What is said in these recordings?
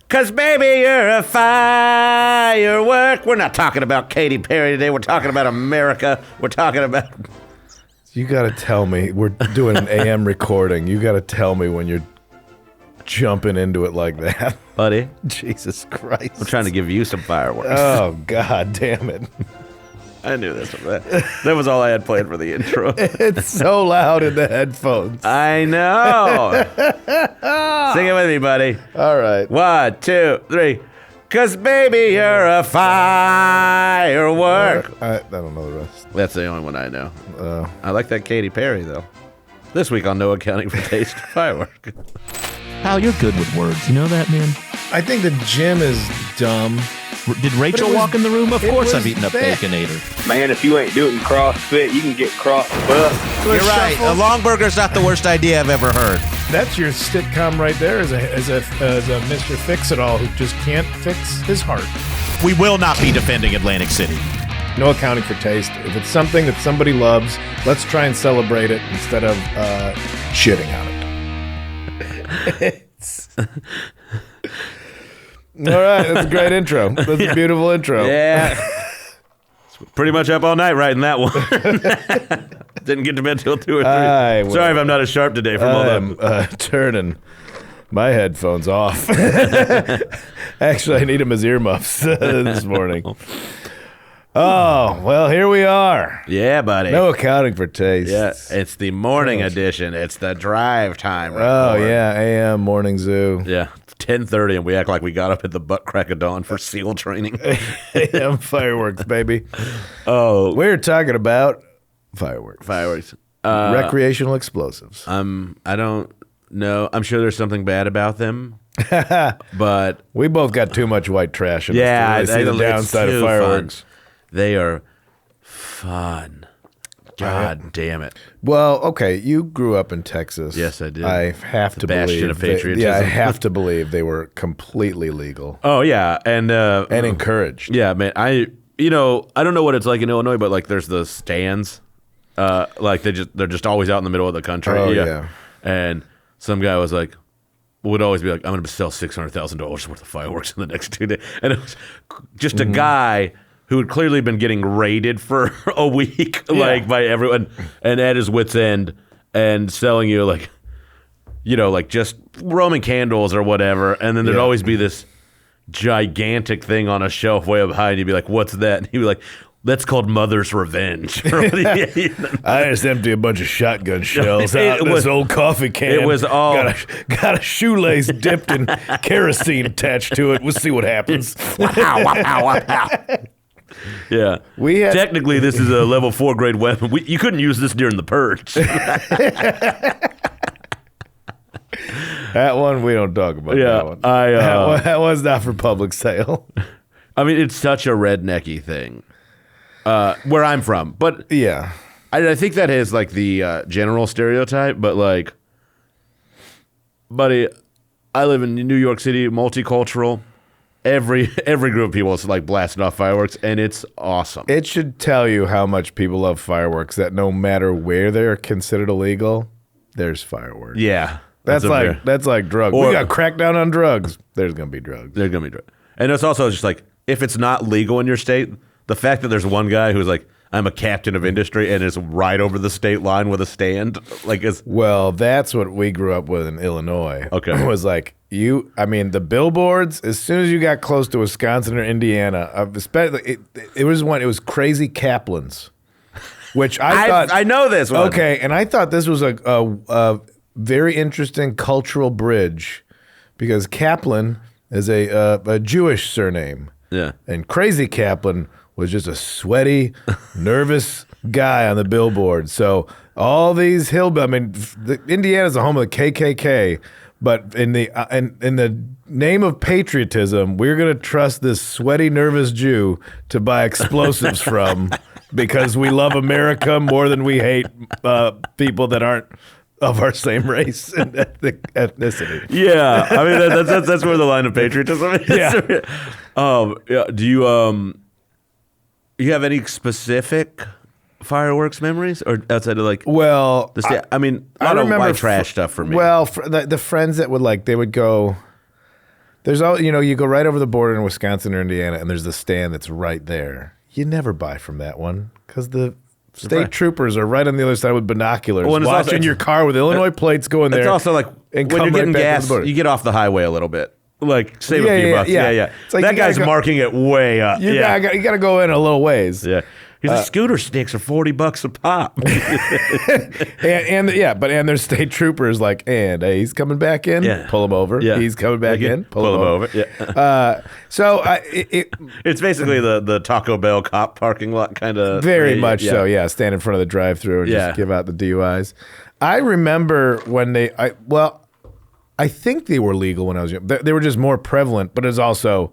'Cause baby, you're a firework. We're not talking about Katy Perry today. We're talking about America. We're talking about... You got to tell me. We're doing an AM recording. You got to tell me when you're jumping into it like that. Buddy. Jesus Christ. I'm trying to give you some fireworks. Oh, God damn it. I knew this. That was all I had planned for the intro. It's so loud in the headphones. I know. Sing it with me, buddy. All right. 1, 2, 3. 'Cause baby, you're a firework. I don't know the rest. That's the only one I know. I like that Katy Perry, though. This week on No Accounting for Taste, firework. Pal, you're good with words. You know that, man? I think the gym is dumb. Did Rachel walk in the room? Of course I've eaten a Baconator. Man, if you ain't doing CrossFit, you can get crossed up. You're right. A long burger's not the worst idea I've ever heard. That's your sitcom right there, as a Mr. Fix-It-All who just can't fix his heart. We will not be defending Atlantic City. No accounting for taste. If it's something that somebody loves, let's try and celebrate it instead of shitting on it. All right, that's a great intro. That's a beautiful intro. Yeah. Pretty much up all night writing that one. Didn't get to bed till 2 or 3. Sorry if I'm not as sharp today from all that. Turning my headphones off. Actually, I need them as earmuffs this morning. Oh, well, here we are. Yeah, buddy. No accounting for taste. Yeah, it's the morning edition. It's the drive time. Oh, yeah, AM Morning Zoo. Yeah, 10:30, and we act like we got up at the butt crack of dawn for SEAL training. AM fireworks, baby. Oh, we're talking about fireworks. Recreational explosives. I don't know. I'm sure there's something bad about them. But we both got too much white trash in us to really see the downside of fireworks. Fun. They are fun. God damn it. Well, okay, you grew up in Texas. Yes, I did. I have to believe. Of patriotism. I have to believe they were completely legal. Oh yeah, and encouraged. Yeah, man. I don't know what it's like in Illinois, but like there's the stands. Like they're just always out in the middle of the country. Oh yeah. And some guy would always be like, I'm going to sell $600,000 worth of fireworks in the next 2 days. And it was just a guy who had clearly been getting raided for a week, by everyone, and at his wit's end, and selling you like just Roman candles or whatever. And then there'd always be this gigantic thing on a shelf way up high, and you'd be like, what's that? And he'd be like, that's called Mother's Revenge. I just empty a bunch of shotgun shells out in this old coffee can. It was all... Got a shoelace dipped in kerosene attached to it. We'll see what happens. Wow. Yeah. Technically, this is a level 4 grade weapon. You couldn't use this during the purge. That one, we don't talk about that one. That one's not for public sale. I mean, it's such a rednecky thing. Where I'm from, but yeah, I think that is like the general stereotype. But like, buddy, I live in New York City, multicultural. Every group of people is like blasting off fireworks, and it's awesome. It should tell you how much people love fireworks. That no matter where they're considered illegal, there's fireworks. Yeah, that's like drugs. We got cracked down on drugs. There's gonna be drugs. There's gonna be drugs, and it's also just like if it's not legal in your state. The fact that there's one guy who's like, I'm a captain of industry and is right over the state line with a stand, well, that's what we grew up with in Illinois. Okay, it was like the billboards. As soon as you got close to Wisconsin or Indiana, especially it was Crazy Kaplan's, which I thought I know this one. Okay, and I thought this was a very interesting cultural bridge because Kaplan is a Jewish surname. Yeah, and Crazy Kaplan was just a sweaty, nervous guy on the billboard. So all these Indiana's the home of the KKK, but in the name of patriotism, we're going to trust this sweaty, nervous Jew to buy explosives from because we love America more than we hate people that aren't of our same race and ethnicity. Yeah, I mean that's where the line of patriotism is. Yeah. Do you have any specific fireworks memories, or outside of like? Well, I mean, a lot of white trash stuff for me. Well, the friends that would they would go. There's all you go right over the border in Wisconsin or Indiana, and there's the stand that's right there. You never buy from that one because the state troopers are right on the other side with binoculars, Well, and it's watching also- your car with Illinois plates going there. It's also like and when come you're getting right back to gas, the border. you get off the highway a little bit. Like save Yeah, a few yeah, bucks. yeah. Yeah. It's like that you gotta guy's go- marking it way up. you yeah. gotta go in a little ways. Yeah. He's like, scooter sticks are $40 a pop. And there's state troopers like, and hey, he's coming back in. Yeah. Pull him over. Yeah. He's coming back in. Pull him over. Yeah. It's It's basically the Taco Bell cop parking lot kind of. very much so. Yeah, stand in front of the drive-through and Yeah. just give out the DUIs. I remember when I think they were legal when I was young. They were just more prevalent, but it's also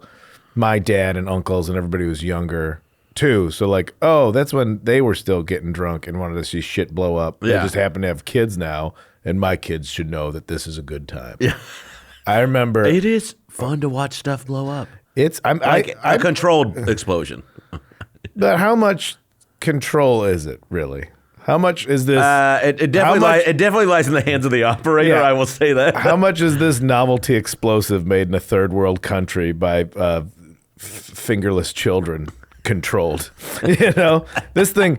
my dad and uncles and everybody was younger too. So like, that's when they were still getting drunk and wanted to see shit blow up. They Yeah. just happen to have kids now, and my kids should know that this is a good time. Yeah. I remember It is fun to watch stuff blow up. it's I'm Like I a controlled explosion. but how much control is it really? How much is this? It definitely lies in the hands of the operator. Yeah. I will say that. How much is this novelty explosive made in a third world country by fingerless children controlled? This thing,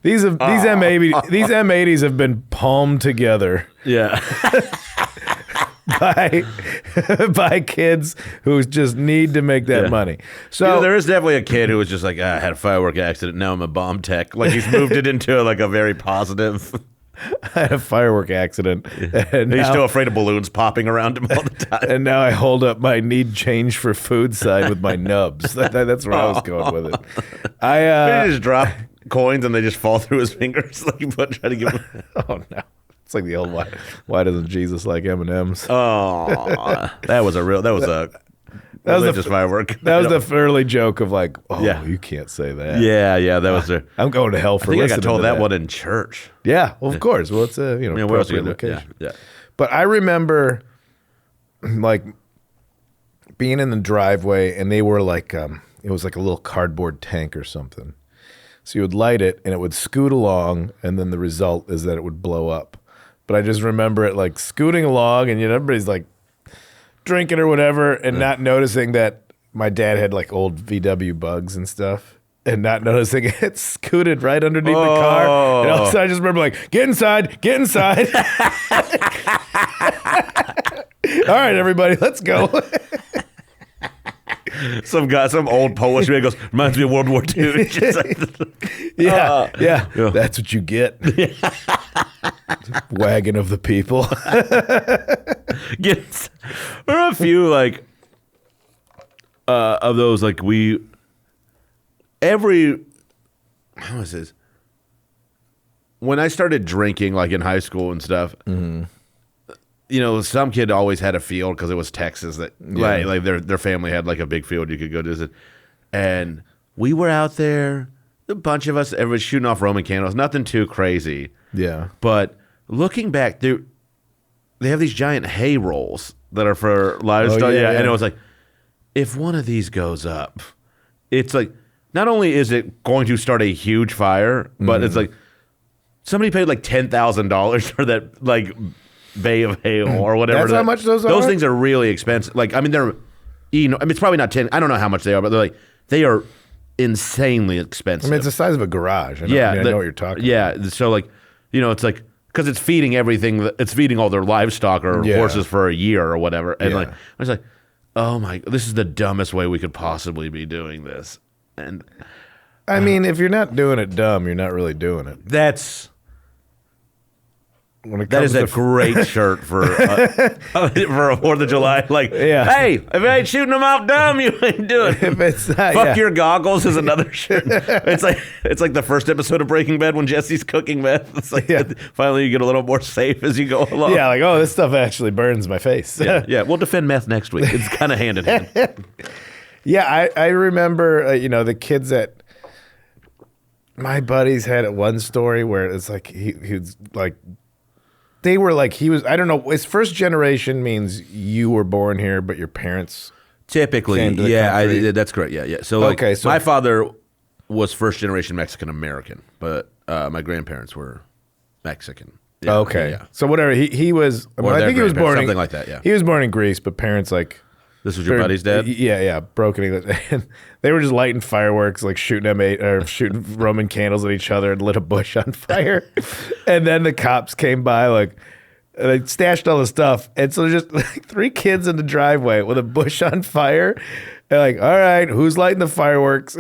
these M80s have been palmed together Yeah. by kids who just need to make that Yeah. money. So There is definitely a kid who was just like, I had a firework accident. Now I'm a bomb tech. Like he's moved it into like a very positive. I had a firework accident, and He's now, still afraid of balloons popping around him all the time. and now I hold up my need change for food side with my nubs. That's where I was going with it. He just drop coins and they just fall through his fingers. Like you try to give him. Oh no. It's like the old why doesn't Jesus like M&Ms? Oh, that was a religious firework. That was the early joke of like, Yeah. you can't say that. Yeah, that was. I'm going to hell for I think I listening got told to that one in church. Yeah, well, of course. Well, it's a Yeah, where else you appropriate gonna do it? location. Yeah. But I remember like being in the driveway, and they were like, it was like a little cardboard tank or something. So you would light it, and it would scoot along, and then the result is that it would blow up. But I just remember it like scooting along, and everybody's like drinking or whatever, and not noticing that my dad had like old VW bugs and stuff, and not noticing it scooted right underneath the car. And all of a sudden I just remember like, get inside. All right, everybody, let's go. Some old Polish man goes, reminds me of World War II. Just like, Yeah. That's what you get. Wagon of the people. there are a few like of those like how is this? When I started drinking like in high school and stuff, some kid always had a field because it was Texas that like their family had like a big field you could go visit, and we were out there, a bunch of us, everybody shooting off Roman candles, nothing too crazy. Yeah. But looking back, they have these giant hay rolls that are for livestock. yeah. And it was like, if one of these goes up, it's like, not only is it going to start a huge fire, but it's like somebody paid like $10,000 for that like bay of hay or whatever. That's how much those are? Those things are really expensive. Like, I mean, it's probably not 10. I don't know how much they are, but they are insanely expensive. I mean, it's the size of a garage. I know what you're talking about. Yeah. So like, it's like, because it's feeding everything. It's feeding all their livestock or horses for a year or whatever. And like, I was like, oh my, this is the dumbest way we could possibly be doing this. And I mean, if you're not doing it dumb, you're not really doing it. that When it is comes a to great shirt for a 4th of July. Like, Yeah. hey, if I ain't shooting them off dumb, you ain't doing it. if it's not, Fuck your goggles is another shirt. It's like the first episode of Breaking Bad when Jesse's cooking meth. It's like finally you get a little more safe as you go along. Yeah, like, this stuff actually burns my face. Yeah. We'll defend meth next week. It's kind of hand in hand. Yeah, I remember, the kids that my buddies had one story where it's like he was like, they were like, I don't know, his first generation means you were born here, but your parents Typically, came to the country. that's correct. Yeah. So, like, Okay, so- my father was first generation Mexican American, but my grandparents were Mexican. Yeah, Okay. Yeah. So whatever, he was, Or I their think he was grandparents, born something like that, yeah. He was born in Greece, but parents like This was your buddy's dad? Yeah, broken English. And they were just lighting fireworks, like shooting shooting Roman candles at each other and lit a bush on fire. And then the cops came by, like, they stashed all the stuff. And so just like 3 kids in the driveway with a bush on fire. And like, all right, who's lighting the fireworks?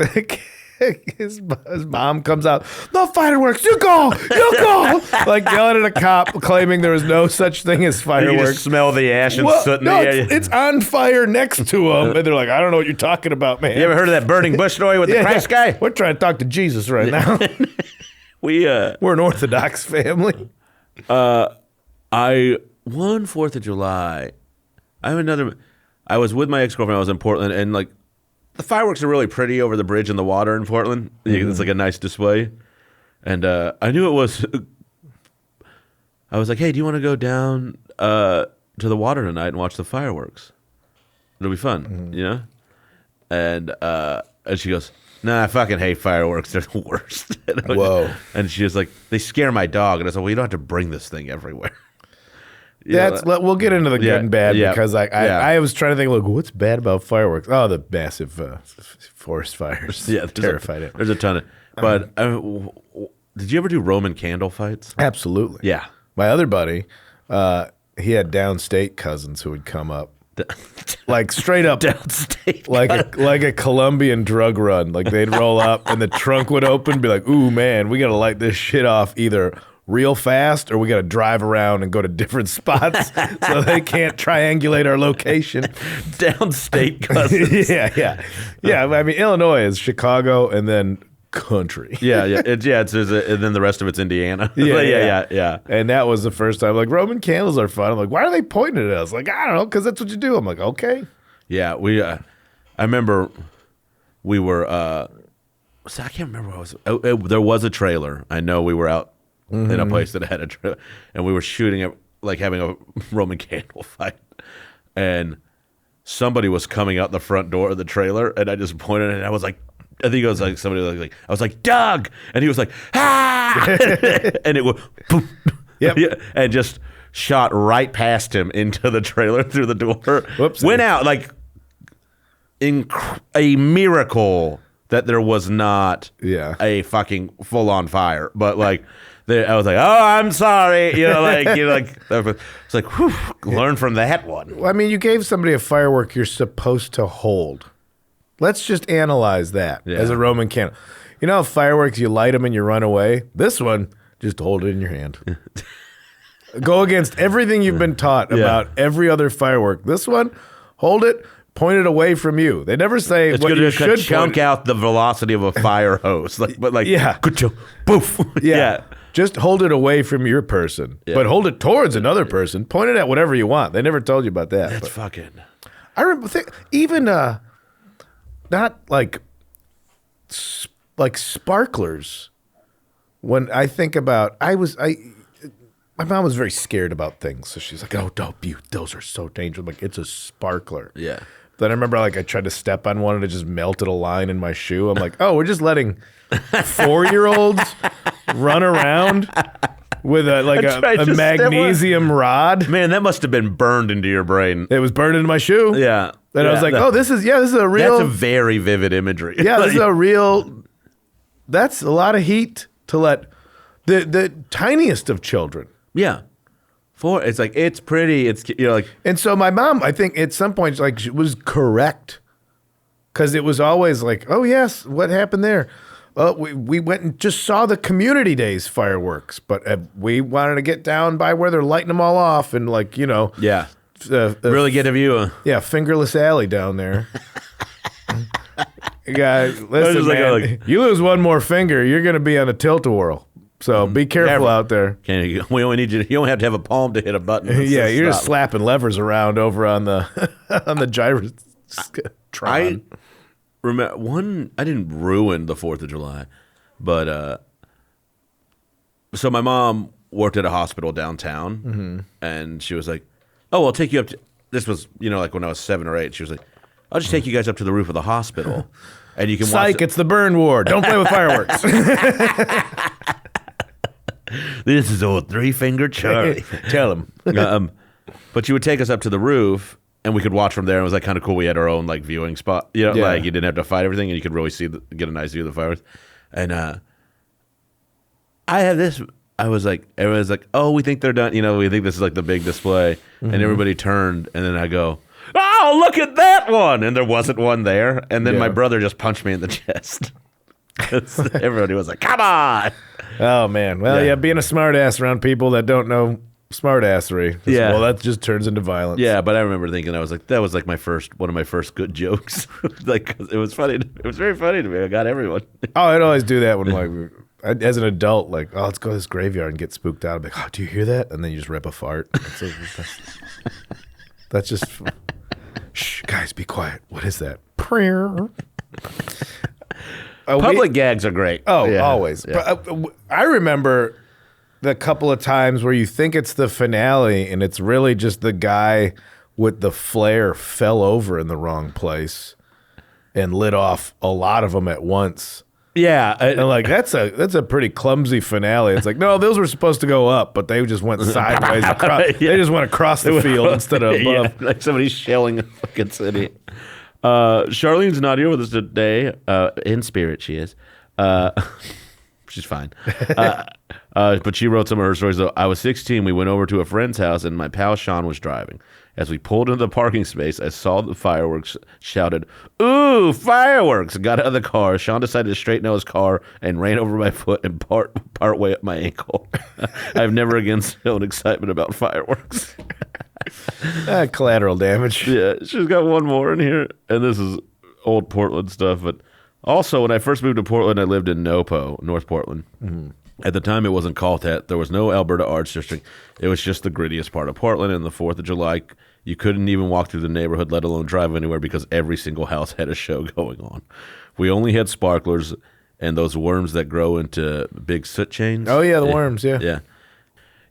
His mom comes out, no fireworks, you go, like yelling at a cop, claiming there was no such thing as You fireworks. just smell the ash and soot in No, the air. it's on fire next to them, and they're like, I don't know what you're talking about, man. You ever heard of that burning bush story with the Christ guy? We're trying to talk to Jesus right now. We're an Orthodox family. One 4th of July. I was with my ex-girlfriend. I was in Portland, and like the fireworks are really pretty over the bridge in the water in Portland. It's like a nice display. And I knew it was. I was like, hey, do you want to go down to the water tonight and watch the fireworks? It'll be fun, you know? And she goes, nah, I fucking hate fireworks. They're the worst. Whoa. And she was like, they scare my dog. And I was like, well, you don't have to bring this thing everywhere. We'll get into the good and bad because I was trying to think, look, what's bad about fireworks? Oh, the massive forest fires. Yeah, terrified it. There's a ton of. But did you ever do Roman candle fights? Absolutely. Yeah. My other buddy, he had downstate cousins who would come up, like straight up Downstate. like a Colombian drug run. Like they'd roll up and the trunk would open, be like, "Ooh, man, we got to light this shit off either real fast or we got to drive around and go to different spots so they can't triangulate our location." Downstate cousins. Yeah. I mean, Illinois is Chicago and then country. Yeah. And then the rest of it's Indiana. Yeah. And that was the first time. Like, Roman candles are fun. I'm like, why are they pointing at us? Like, I don't know, because that's what you do. I'm like, okay. Yeah, I remember we were. I can't remember what it was. There was a trailer. I know we were out in a place that had a trailer, and we were shooting it, like having a Roman candle fight, and somebody was coming out the front door of the trailer, and I just pointed, and I was like, I think it was like somebody like I was like, Doug, and he was like, ah, and it went, boom, and just shot right past him into the trailer through the door. Whoops. Went out like a miracle that there was not a fucking full on fire, but like. I was like, oh, I'm sorry. It's like, whew, learn from that one. Well, I mean, you gave somebody a firework you're supposed to hold. Let's just analyze that as a Roman candle. You know, fireworks, you light them and you run away. This one, just hold it in your hand. Go against everything you've been taught about every other firework. This one, hold it, point it away from you. They never say it's what you should chunk out the velocity of a fire hose. Poof. Yeah. Just hold it away from your person, but hold it towards another person. Point it at whatever you want. They never told you about that. That's fucking. I remember even not like sparklers. When I think about, my mom was very scared about things, so she's like, "Oh, don't be. Those are so dangerous." I'm like, it's a sparkler. Yeah. Then I remember, like, I tried to step on one and it just melted a line in my shoe. I'm like, oh, we're just letting 4-year-olds run around with a magnesium rod. Man, that must have been burned into your brain. It was burned into my shoe. Yeah. And I was like, this is a real. That's a very vivid imagery. Yeah, this is a real. That's a lot of heat to let the tiniest of children. Yeah. It's like, it's pretty. It's, like. And so my mom, I think at some point, like, she was correct. Because it was always like, oh, yes, what happened there? We went and just saw the Community Days fireworks, but we wanted to get down by where they're lighting them all off and, like, Yeah. Really get a view. Yeah, Fingerless Alley down there. Guys, listen, man, you lose one more finger, you're going to be on a tilt-a-whirl. So be careful out there. We only need you. You only have to have a palm to hit a button. Yeah, you're just slapping levers around over on the on the gyrotron. I remember one. I didn't ruin the 4th of July, but so my mom worked at a hospital downtown, and she was like, "Oh, I'll take you up to." This was like when I was 7 or 8. She was like, "I'll just take you guys up to the roof of the hospital, and you can Psych, watch." It's the burn ward. Don't play with fireworks. This is old 3-Finger Charlie. Tell him. But she would take us up to the roof, and we could watch from there. It was like kind of cool. We had our own like viewing spot. You know, Yeah. like you didn't have to fight everything, and you could really get a nice view of the fireworks. And I had this. I was like, everyone's like, oh, we think they're done. You know, we think this is like the big display. And everybody turned, and then I go, oh, look at that one. And there wasn't one there. And then my brother just punched me in the chest. Everybody was like, come on. Oh man. Well, Yeah. yeah, being a smart ass around people that don't know smart assery. Yeah. Well, that just turns into violence. Yeah, but I remember thinking that was like one of my first good jokes. Like 'cause it was funny. It was very funny to me. I got everyone. Oh, I'd always do that when as an adult, like, oh, let's go to this graveyard and get spooked out. I'm like, oh, do you hear that? And then you just rip a fart. That's just, shh, guys, be quiet. What is that? Prayer. Public gags are great. Oh, Yeah. always. Yeah. But, I remember the couple of times where you think it's the finale and it's really just the guy with the flare fell over in the wrong place and lit off a lot of them at once. Yeah, And like that's a pretty clumsy finale. It's like, no, those were supposed to go up, but they just went sideways. They just went across the field instead of above. Yeah, like somebody's shelling a fucking city. Charlene's not here with us today. In spirit, she is. She's fine. But she wrote some of her stories, though. I was 16. We went over to a friend's house, and my pal Sean was driving. As we pulled into the parking space, I saw the fireworks, shouted, ooh, fireworks! Got out of the car. Sean decided to straighten out his car and ran over my foot and part way up my ankle. I've never again shown excitement about fireworks. Collateral damage. Yeah, she's got one more in here, and this is old Portland stuff. But also, when I first moved to Portland, I lived in Nopo, North Portland. Mm-hmm. At the time, it wasn't called that. There was no Alberta Arts District. It was just the grittiest part of Portland. And the 4th of July, you couldn't even walk through the neighborhood, let alone drive anywhere, because every single house had a show going on. We only had sparklers and those worms that grow into big soot chains. Oh yeah, the worms. Yeah. Yeah.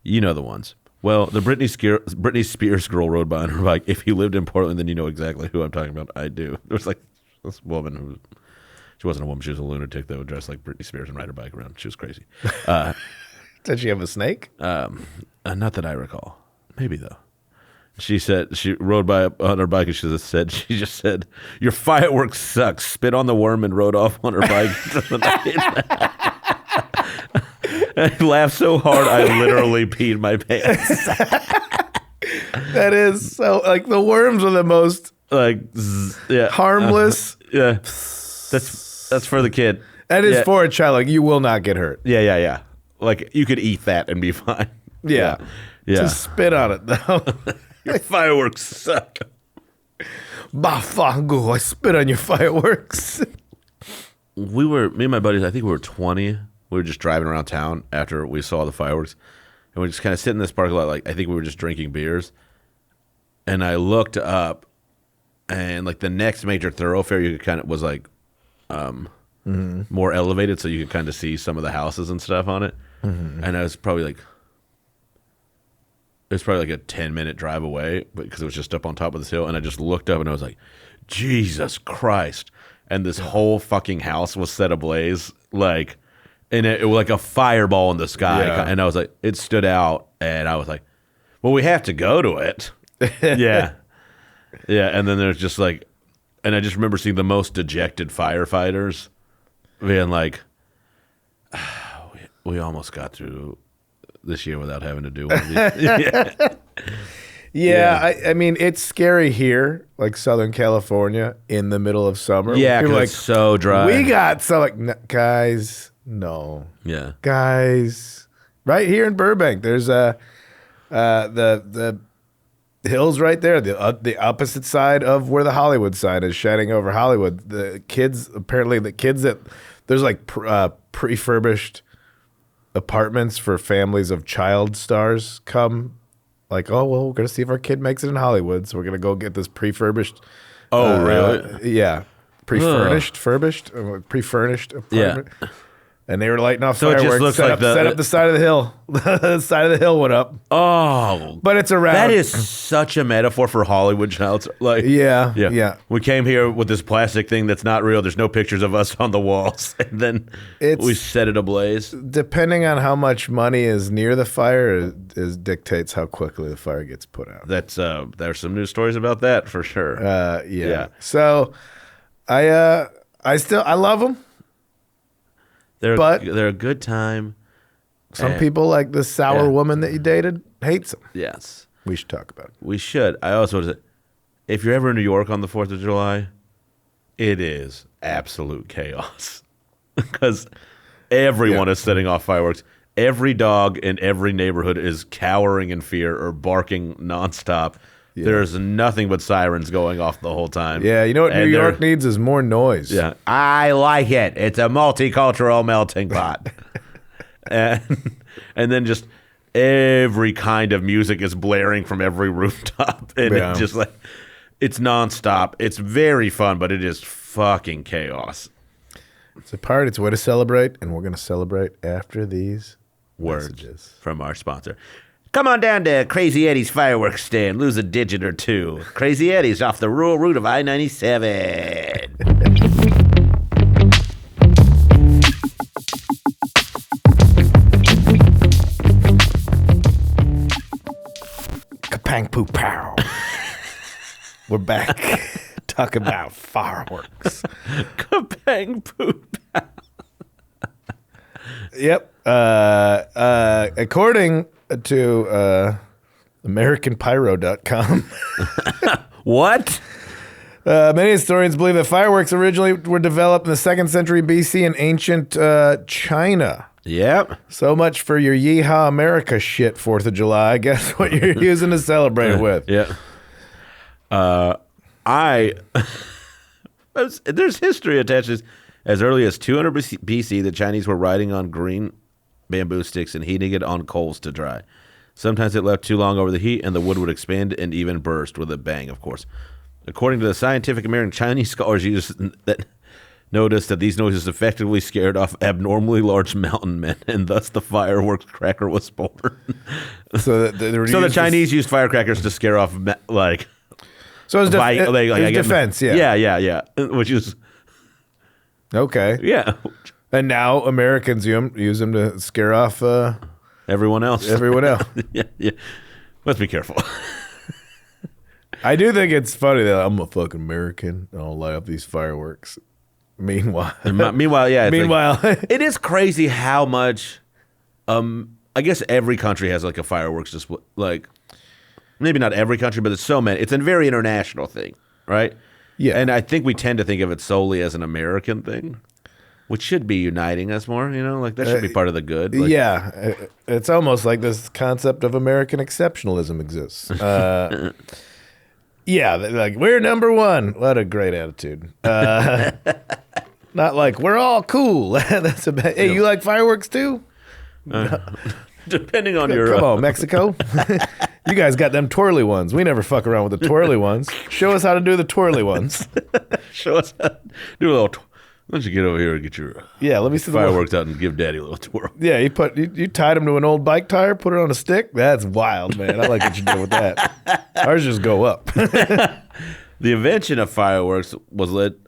You know the ones. Well, the Britney Spears girl rode by on her bike. If you lived in Portland, then you know exactly who I'm talking about. I do. There was like this woman who, she wasn't a woman. She was a lunatic that would dress like Britney Spears and ride her bike around. She was crazy. Did she have a snake? Not that I recall. Maybe though. She said she rode by on her bike and she just said, "Your fireworks suck." Spit on the worm and rode off on her bike. I laughed so hard I literally peed my pants. That is so. Like the worms are the most Like, yeah, harmless. Yeah, that's for the kid. That is Yeah. for a child. Like you will not get hurt. Yeah. Like you could eat that and be fine. Yeah. Yeah. Just spit on it though. Your fireworks suck. Bafango, I spit on your fireworks. Me and my buddies, I think we were 20. We were just driving around town after we saw the fireworks. And we just kind of sitting in this parking lot. Like, I think we were just drinking beers. And I looked up, and like the next major thoroughfare you could kind of was like more elevated, so you could kind of see some of the houses and stuff on it. Mm-hmm. And I was probably like, it was probably like a 10-minute drive away, because it was just up on top of this hill. And I just looked up and I was like, Jesus Christ. And this whole fucking house was set ablaze, like, and it was like a fireball in the sky. Yeah. And I was like, it stood out, and I was like, well, we have to go to it. Yeah. And then there's just like, and I just remember seeing the most dejected firefighters being like, we almost got through this year without having to do one of these. Yeah. I mean, it's scary here, like Southern California, in the middle of summer. Yeah, People because are it's so dry. we got so like guys. No, Yeah. guys, right here in Burbank, there's the hills right there, the opposite side of where the Hollywood sign is, shining over Hollywood. The kids that there's like prefurbished apartments for families of child stars come. Like, oh well, we're gonna see if our kid makes it in Hollywood, so we're gonna go get this prefurbished. Oh, really? Yeah, prefurnished apartment. Yeah. And they were lighting off So it just fireworks. looks set like up the side of the hill. The side of the hill went up. Oh, But it's around. that is such a metaphor for Hollywood child. Like, Yeah. We came here with this plastic thing that's not real. There's no pictures of us on the walls, and then we set it ablaze. Depending on how much money is near the fire, is dictates how quickly the fire gets put out. That's there's some news stories about that for sure. Yeah. So, I love them. But they're a good time. Some people, like the sour woman that you dated, hates them. Yes, We should talk about it. we should. I also, if you're ever in New York on the 4th of July, it is absolute chaos because everyone is setting off fireworks. Every dog in every neighborhood is cowering in fear or barking nonstop. There's nothing but sirens going off the whole time. Yeah, you know what New York needs is more noise. Yeah, I like it. It's a multicultural melting pot. and then just every kind of music is blaring from every rooftop. And it's just like, it's nonstop. It's very fun, but it is fucking chaos. It's a part. It's a way to celebrate, and we're going to celebrate after these Words messages. from our sponsor. Come on down to Crazy Eddie's fireworks stand. Lose a digit or two. Crazy Eddie's off the rural route of I-97. Kapang poo pow. We're back talking about fireworks. Kabang poop. Yep. According to AmericanPyro.com, What? many historians believe that fireworks originally were developed in the 2nd century BC in ancient China. Yep. So much for your Yeehaw America shit, 4th of July. Guess what you're using to celebrate it with? Yeah. There's history attached to this. As early as 200 BC, the Chinese were riding on green bamboo sticks and heating it on coals to dry. Sometimes it left too long over the heat, and the wood would expand and even burst with a bang, of course. According to the Scientific American, Chinese scholars noticed that these noises effectively scared off abnormally large mountain men, and thus the fireworks cracker was born. So the Chinese used firecrackers to scare off, So it's defense, yeah. Yeah. Which is, Okay. yeah, And now Americans use them to scare off everyone else. everyone else. Yeah. Let's be careful. I do think it's funny that I'm a fucking American and I'll light up these fireworks. Meanwhile, yeah. Meanwhile, It is crazy how much. I guess every country has like a fireworks display. Like, maybe not every country, but there's so many. It's a very international thing, right? Yeah. And I think we tend to think of it solely as an American thing, which should be uniting us more. Like that should be part of the good. Like, yeah, it's almost like this concept of American exceptionalism exists. Yeah, like we're number one. What a great attitude. Not like we're all cool. That's a bad. Hey, you like fireworks too? Depending on your. Come on, Mexico. You guys got them twirly ones. We never fuck around with the twirly ones. Show us how to do the twirly ones. Show us how to do a little. Why don't you get over here and get your Yeah, let me see the fireworks out and give Daddy a little twirl. Yeah, you tied them to an old bike tire, put it on a stick. That's wild, man. I like what you did with that. Ours just go up. The invention of fireworks was led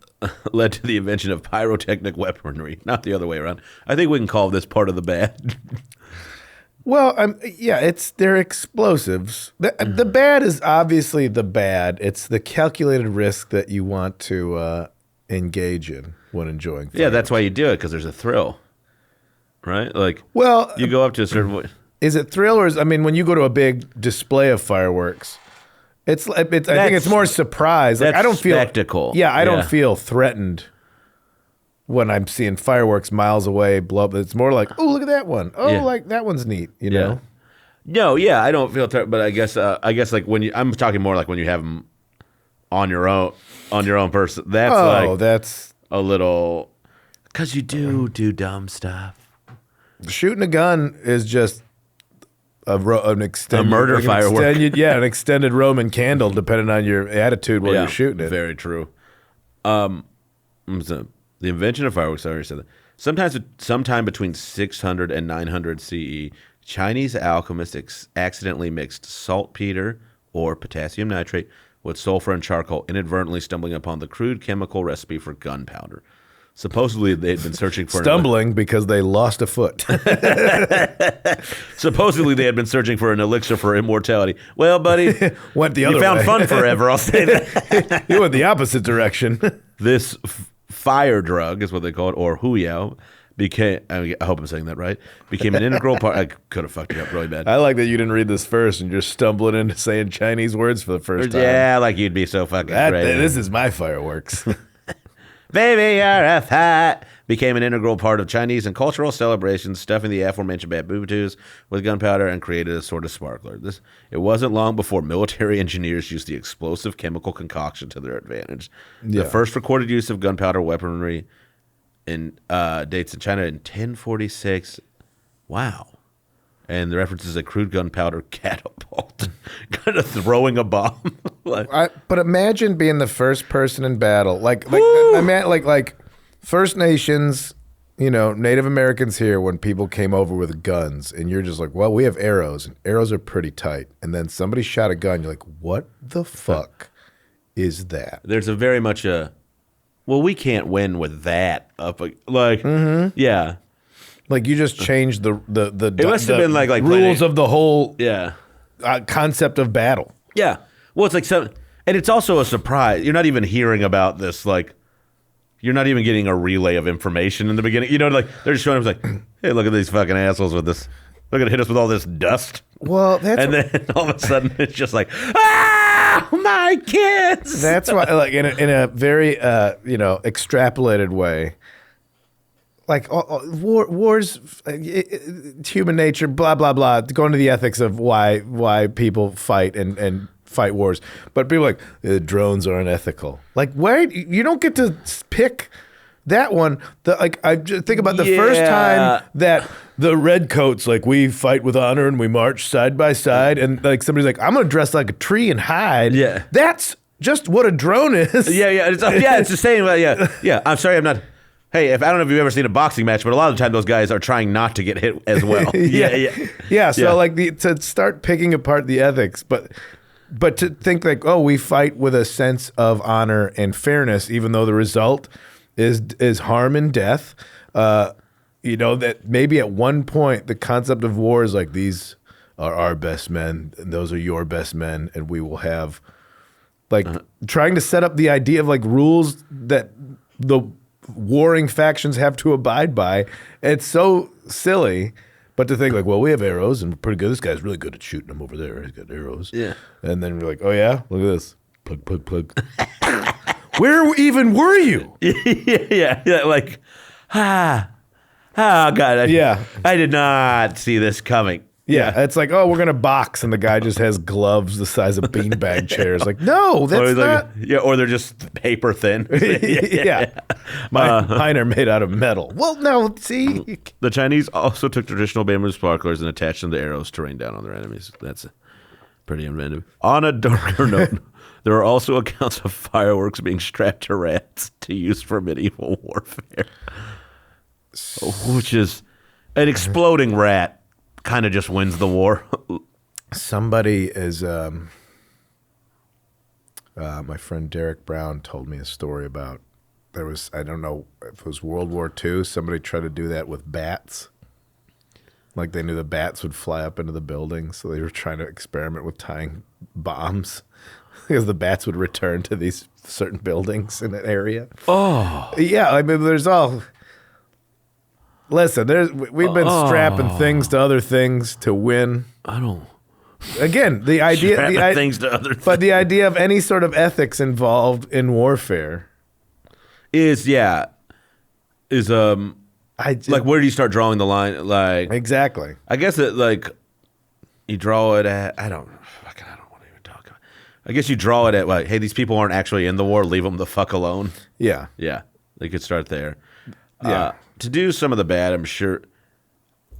to the invention of pyrotechnic weaponry, not the other way around. I think we can call this part of the bad. Well, they're explosives. The bad is obviously the bad. It's the calculated risk that you want to engage in when enjoying fireworks. Yeah, that's why you do it, because there's a thrill, right? Like, Well, you go up to a certain point. is it thrill or when you go to a big display of fireworks, I think it's more surprise. Like, That's I don't feel spectacle. Yeah, I don't feel threatened when I'm seeing fireworks miles away blow up. It's more like, oh, look at that one. Oh, like that one's neat. You know? No, yeah, I don't feel but I guess like when I'm talking more like when you have them on your own person. That's that's a little, because you do dumb stuff. shooting a gun is just an extended murder firework. An extended Roman candle, depending on your attitude while you're shooting it. Very true. The invention of fireworks, I already said that. Sometime between 600 and 900 CE, Chinese alchemists accidentally mixed saltpeter or potassium nitrate with sulfur and charcoal, inadvertently stumbling upon the crude chemical recipe for gunpowder. Supposedly, they had been searching for because they lost a foot. Supposedly, they had been searching for an elixir for immortality. Well, buddy, Went the other you found way. fun forever. I'll say that. You went the opposite direction. This fire drug is what they call it, or huyao, became. I hope I'm saying that right. Became an integral part. I could have fucked it up really bad. I like that you didn't read this first and you're stumbling into saying Chinese words for the first time. Yeah, like you'd be so fucking crazy. This is my fireworks. Baby, you're a fat. Became an integral part of Chinese and cultural celebrations, stuffing the aforementioned bamboo with gunpowder and created a sort of sparkler. It wasn't long before military engineers used the explosive chemical concoction to their advantage. Yeah. The first recorded use of gunpowder weaponry dates in China in 1046. Wow. And the reference is a crude gunpowder catapult, kind of throwing a bomb. But imagine being the first person in battle, like First Nations, Native Americans here. When people came over with guns, and you're just like, well, we have arrows, and arrows are pretty tight. And then somebody shot a gun. You're like, what the fuck is that? There's a very much well, we can't win with that. Yeah. Like you just changed the It must have been like rules of the whole Yeah. Concept of battle. Yeah. Well, it's like and it's also a surprise. You're not even hearing about this. Like, you're not even getting a relay of information in the beginning. They're just showing us like, hey, look at these fucking assholes with this. They're gonna hit us with all this dust. Well, and then all of a sudden it's just like, ah, my kids. That's why, like in a very extrapolated way. Like wars, human nature, blah blah blah. Going to the ethics of why people fight and fight wars, but people are like drones are unethical. Like, where you don't get to pick that one. I just think about the first time that the redcoats, like, we fight with honor and we march side by side, and like somebody's like, I'm gonna dress like a tree and hide. Yeah, that's just what a drone is. Yeah, it's the same. Yeah. I'm sorry, I'm not. Hey, I don't know if you've ever seen a boxing match, but a lot of the time those guys are trying not to get hit as well. Yeah. So to start picking apart the ethics, but to think like, oh, we fight with a sense of honor and fairness, even though the result is harm and death. That maybe at one point the concept of war is like, these are our best men, and those are your best men, and we will have trying to set up the idea of like rules that the warring factions have to abide by. It's so silly, but to think like, well, we have arrows and we're pretty good. This guy's really good at shooting them over there. He's got arrows. Yeah. And then we're like, oh yeah, look at this. Plug. Where even were you? Yeah. Like, oh God. I did not see this coming. Yeah, it's like, oh, we're gonna box, and the guy just has gloves the size of beanbag chairs. Like, no, that's not. Or they're just paper thin. Yeah. Mine are made out of metal. Well, no, see. The Chinese also took traditional bamboo sparklers and attached them to arrows to rain down on their enemies. That's pretty inventive. On a darker note, there are also accounts of fireworks being strapped to rats to use for medieval warfare, which is an exploding rat. Kind of just wins the war. Somebody is my friend Derek Brown told me a story about, there was, I don't know if it was World War II, somebody tried to do that with bats. Like, they knew the bats would fly up into the building, so they were trying to experiment with tying bombs because the bats would return to these certain buildings in an area. Oh. Yeah, I mean, there's all... Listen, we've been strapping things to other things to win. I don't. Again, the idea, things to other things. But the idea of any sort of ethics involved in warfare is like, where do you start drawing the line? Like, exactly. I guess it, like, you draw it at. I don't want to even talk about. I guess you draw it at like, hey, these people aren't actually in the war. Leave them the fuck alone. Yeah. They could start there. Yeah. To do some of the bad, I'm sure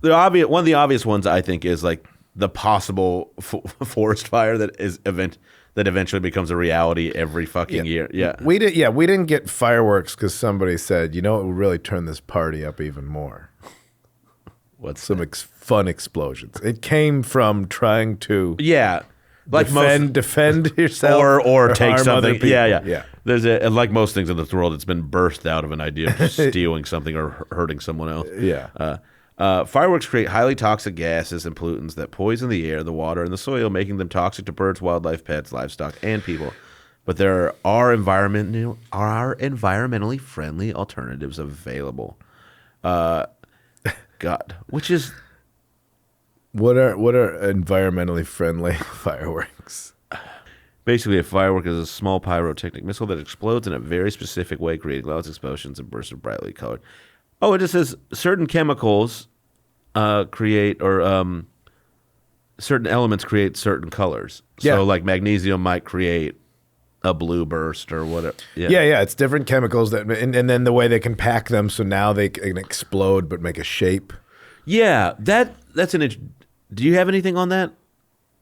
one of the obvious ones I think is like the possible forest fire that that eventually becomes a reality every fucking year. Yeah. We didn't get fireworks because somebody said, you know, it would really turn this party up even more. What's Some fun explosions. It came from trying to like defend yourself or take harm other something. people. Yeah. There's and like most things in this world, it's been birthed out of an idea of stealing something or hurting someone else. Yeah. Fireworks create highly toxic gases and pollutants that poison the air, the water, and the soil, making them toxic to birds, wildlife, pets, livestock, and people. But there are environmentally friendly alternatives available. God, which is What are environmentally friendly fireworks? basically a firework is a small pyrotechnic missile that explodes in a very specific way, creating loud explosions and bursts of brightly colored. Oh, it just says certain chemicals create or certain elements create certain colors. Yeah. So like magnesium might create a blue burst or whatever. Yeah. It's different chemicals that, and then the way they can pack them so now they can explode but make a shape. Yeah, that's an. Do you have anything on that?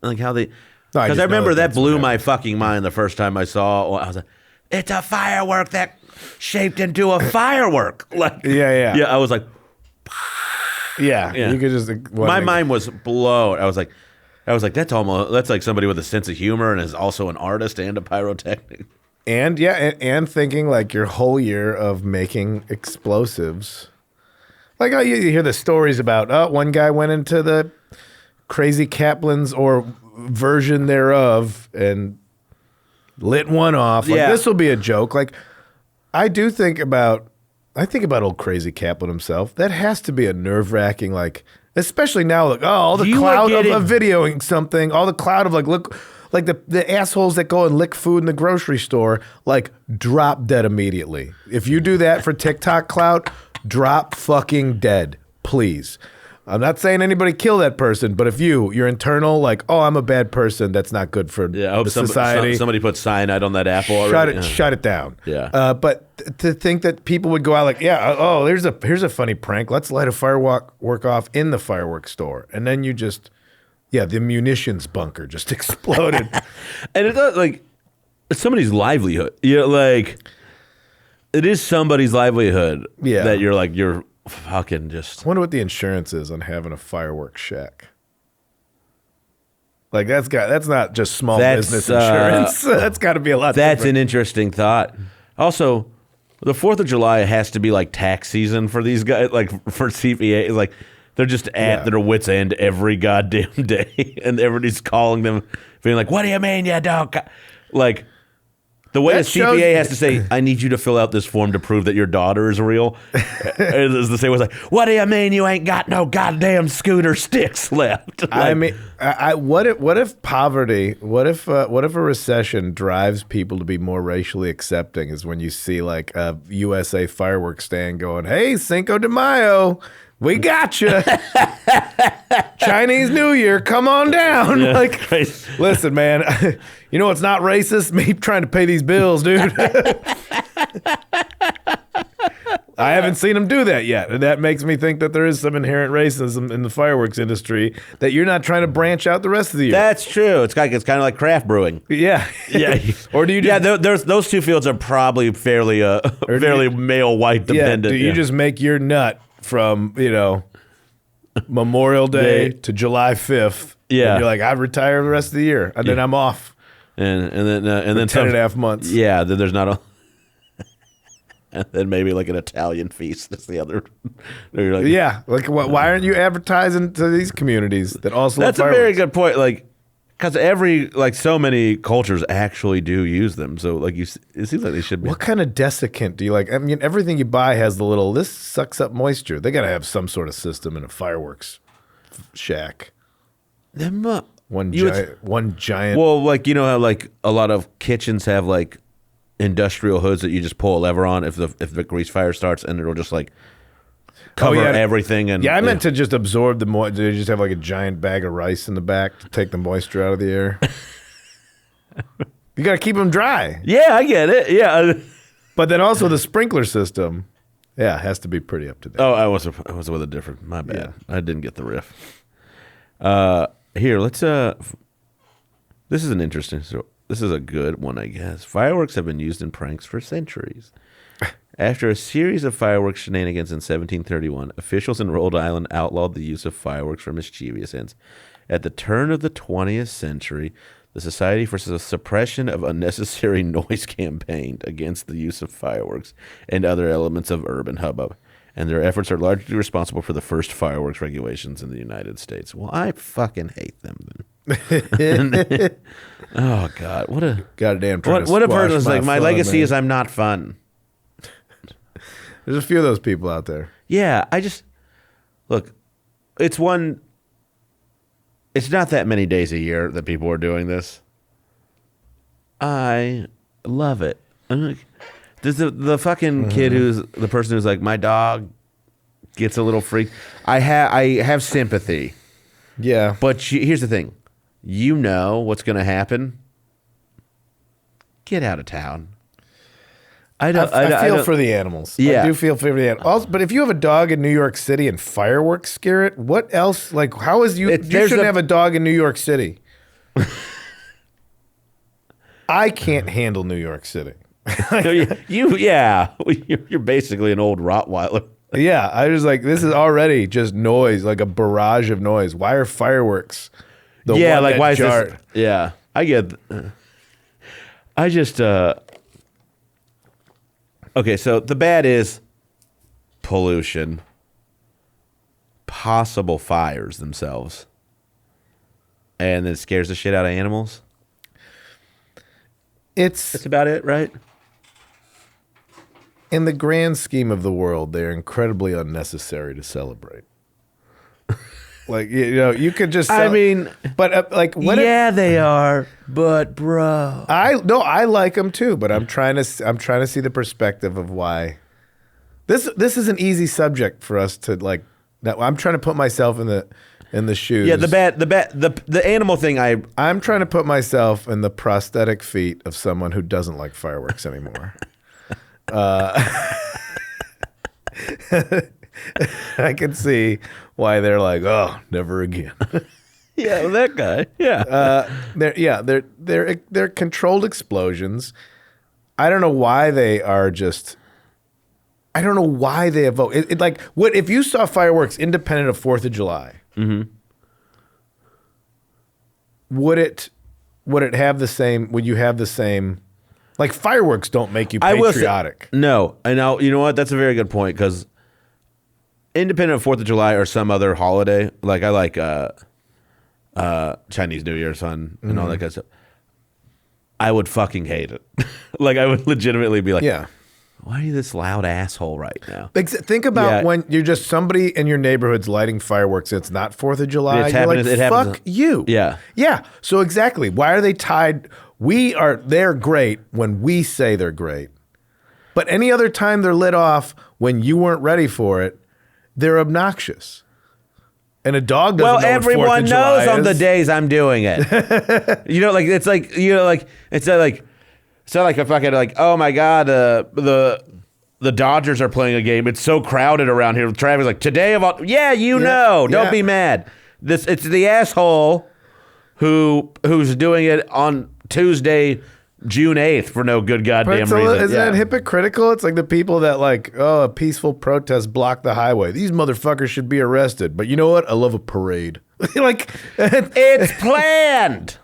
Like how they? No, I Because just I know remember that that's blew what my fucking mind the first time I saw. I was like, "It's a firework that shaped into a firework." Like, Yeah. I was like, Yeah. You could just. my mind was blown. I was like, that's like somebody with a sense of humor and is also an artist and a pyrotechnic. And and thinking like your whole year of making explosives. Like you hear the stories about, one guy went into the Crazy Kaplan's or version thereof and lit one off. Like, this will be a joke. Like, I think about old Crazy Kaplan himself. That has to be a nerve-wracking, like, especially now, like, all the cloud of videoing something, all the cloud of, like, look, like the assholes that go and lick food in the grocery store, like, drop dead immediately. If you do that for TikTok clout, drop fucking dead, please. I'm not saying anybody kill that person, but if your internal, like, oh, I'm a bad person, that's not good for I hope society. somebody put cyanide on that apple already. Shut it down. Yeah. But to think that people would go out like, here's a funny prank. Let's light a firework off in the fireworks store, and then you just, the munitions bunker just exploded. And it's not like it's somebody's livelihood. Like it is somebody's livelihood. Yeah. That you're fucking just. I wonder what the insurance is on having a fireworks shack. Like that's not just small business insurance. That's got to be a lot. That's different. an interesting thought. Also, the 4th of July has to be like tax season for these guys, like for CPA. Like they're just at their wits' end every goddamn day, and everybody's calling them, being like, "What do you mean you don't?" Like. The way a CPA has to say, I need you to fill out this form to prove that your daughter is real, is the same way. Like, what do you mean you ain't got no goddamn scooter sticks left? Like, I mean, what if poverty? What if a recession drives people to be more racially accepting? Is when you see like a USA fireworks stand going, "Hey, Cinco de Mayo, we got you." Chinese New Year, come on down. Yeah, like, crazy. Listen, man, you know what's not racist? Me trying to pay these bills, dude. I haven't seen them do that yet, and that makes me think that there is some inherent racism in the fireworks industry that you're not trying to branch out the rest of the year. That's true. It's kind of like craft brewing. Yeah. Or do you? Those two fields are probably fairly male white dependent. Do you just make your nut from Memorial Day to July 5th? Yeah. And you're like, I retire the rest of the year, and then I'm off. And then 10 and a half months. Yeah. Then there's not a. And then maybe like an Italian feast. That's the other. You're like, why aren't you advertising to these communities that also? That's love a very fireworks? good point. Like, because so many cultures actually do use them. So like it seems like they should be. What kind of desiccant do you like? I mean, everything you buy has the little. This sucks up moisture. They got to have some sort of system in a fireworks shack. One giant. Well, like how like a lot of kitchens have like industrial hoods that you just pull a lever on if the grease fire starts, and it'll just like cover everything. And I meant to just absorb the moisture. They just have like a giant bag of rice in the back to take the moisture out of the air. You got to keep them dry. Yeah, I get it. Yeah, but then also the sprinkler system. Yeah, it has to be pretty up to date. Oh, I was with a different. My bad. I didn't get the riff. Here, let's. This is an interesting. So This is a good one, I guess. Fireworks have been used in pranks for centuries. After a series of fireworks shenanigans in 1731, officials in Rhode Island outlawed the use of fireworks for mischievous ends. At the turn of the 20th century, the Society for the Suppression of Unnecessary Noise campaigned against the use of fireworks and other elements of urban hubbub, and their efforts are largely responsible for the first fireworks regulations in the United States. Well, I fucking hate them then. Oh, God. What a person is like, my legacy is I'm not fun. There's a few of those people out there. Yeah, look, it's not that many days a year that people are doing this. I love it. I'm like, there's the fucking kid who's the person who's like, my dog gets a little freaked. I have sympathy. Yeah. But here's the thing. You know what's going to happen. Get out of town. I feel for the animals. Yeah. I do feel for the animals. Also, but if you have a dog in New York City and fireworks scare it, what else? Like, how is you shouldn't have a dog in New York City. I can't handle New York City. You're basically an old Rottweiler. Yeah, I was like, this is already just noise, like a barrage of noise. Why are fireworks? Why is this? Yeah, I get. I just. Okay, so the bad is pollution, possible fires themselves, and then it scares the shit out of animals. That's about it, right? In the grand scheme of the world, they're incredibly unnecessary to celebrate. Like, you could just. But they are. But bro, I like them too. But I'm trying to see the perspective of why. This is an easy subject for us to like. I'm trying to put myself in the shoes. Yeah, the animal thing. I'm trying to put myself in the prosthetic feet of someone who doesn't like fireworks anymore. I can see why they're like, oh, never again. Yeah, well, that guy. Yeah. They're controlled explosions. I don't know why they are just. I don't know why they evoke. Like, what if you saw fireworks independent of 4th of July? Mm-hmm. Would it have the same? Would you have the same? Like, fireworks don't make you patriotic. No, and now you know what? That's a very good point because independent of 4th of July or some other holiday, like I like Chinese New Year's fun and all that kind of stuff. I would fucking hate it. Like, I would legitimately be like, yeah. Why are you this loud asshole right now? Think about when you're just somebody in your neighborhood's lighting fireworks and it's not 4th of July. You're like, fuck you. Yeah. Yeah. So exactly. Why are they tied? They're great when we say they're great. But any other time they're lit off when you weren't ready for it, they're obnoxious. And a dog doesn't know what 4th of everyone July knows on is. the days I'm doing it. It's not like a fucking like, oh my God, the Dodgers are playing a game. It's so crowded around here. Travis like, today of all, don't be mad. It's the asshole who's doing it on Tuesday, June 8th for no good goddamn reason. Isn't that hypocritical? It's like the people that a peaceful protest blocked the highway. These motherfuckers should be arrested. But you know what? I love a parade. It's planned.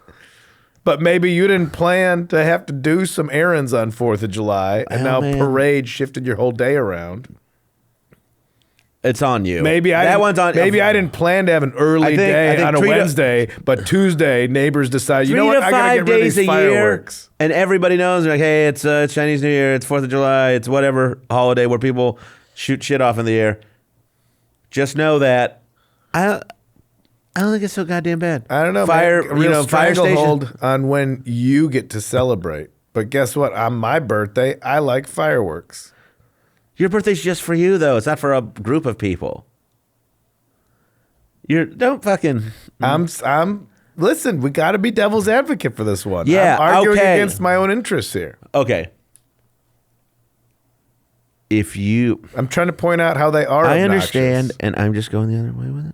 But maybe you didn't plan to have to do some errands on 4th of July, and parade shifted your whole day around. It's on you. Maybe I didn't plan to have an early day on a Wednesday, but Tuesday neighbors decide, you know what, I gotta get rid of these fireworks. And everybody knows, like, hey, it's Chinese New Year, it's 4th of July, it's whatever holiday where people shoot shit off in the air. Just know that I don't think it's so goddamn bad. I don't know. Fire stranglehold on when you get to celebrate. But guess what? On my birthday, I like fireworks. Your birthday's just for you, though. It's not for a group of people. Don't fucking. Listen, we got to be devil's advocate for this one. Yeah, I'm arguing against my own interests here. Okay. I'm trying to point out how they are. I obnoxious. understand, and I'm just going the other way with it.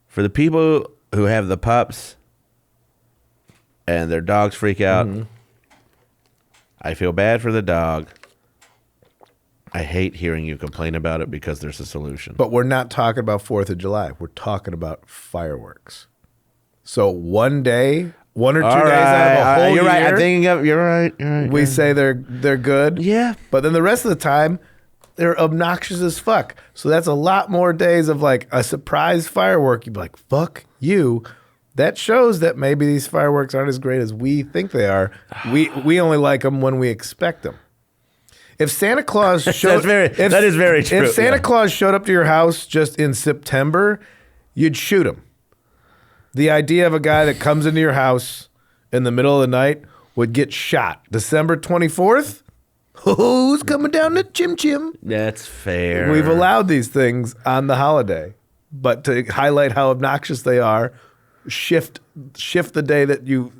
For the people who have the pups and their dogs freak out. I feel bad for the dog. I hate hearing you complain about it because there's a solution. But we're not talking about 4th of July. We're talking about fireworks. So one day, 1 or 2 days out of a whole you're year, right. I'm thinking of. You're right. we say they're good. Yeah. But then the rest of the time, they're obnoxious as fuck. So that's a lot more days of like a surprise firework. You'd be like, fuck you. That shows that maybe these fireworks aren't as great as we think they are. We only like them when we expect them. If Santa Claus showed, that is very true. If Santa Claus showed up to your house just in September, you'd shoot him. The idea of a guy that comes into your house in the middle of the night would get shot. December 24th, who's coming down to Chim Chim? That's fair. We've allowed these things on the holiday, but to highlight how obnoxious they are, shift the day that you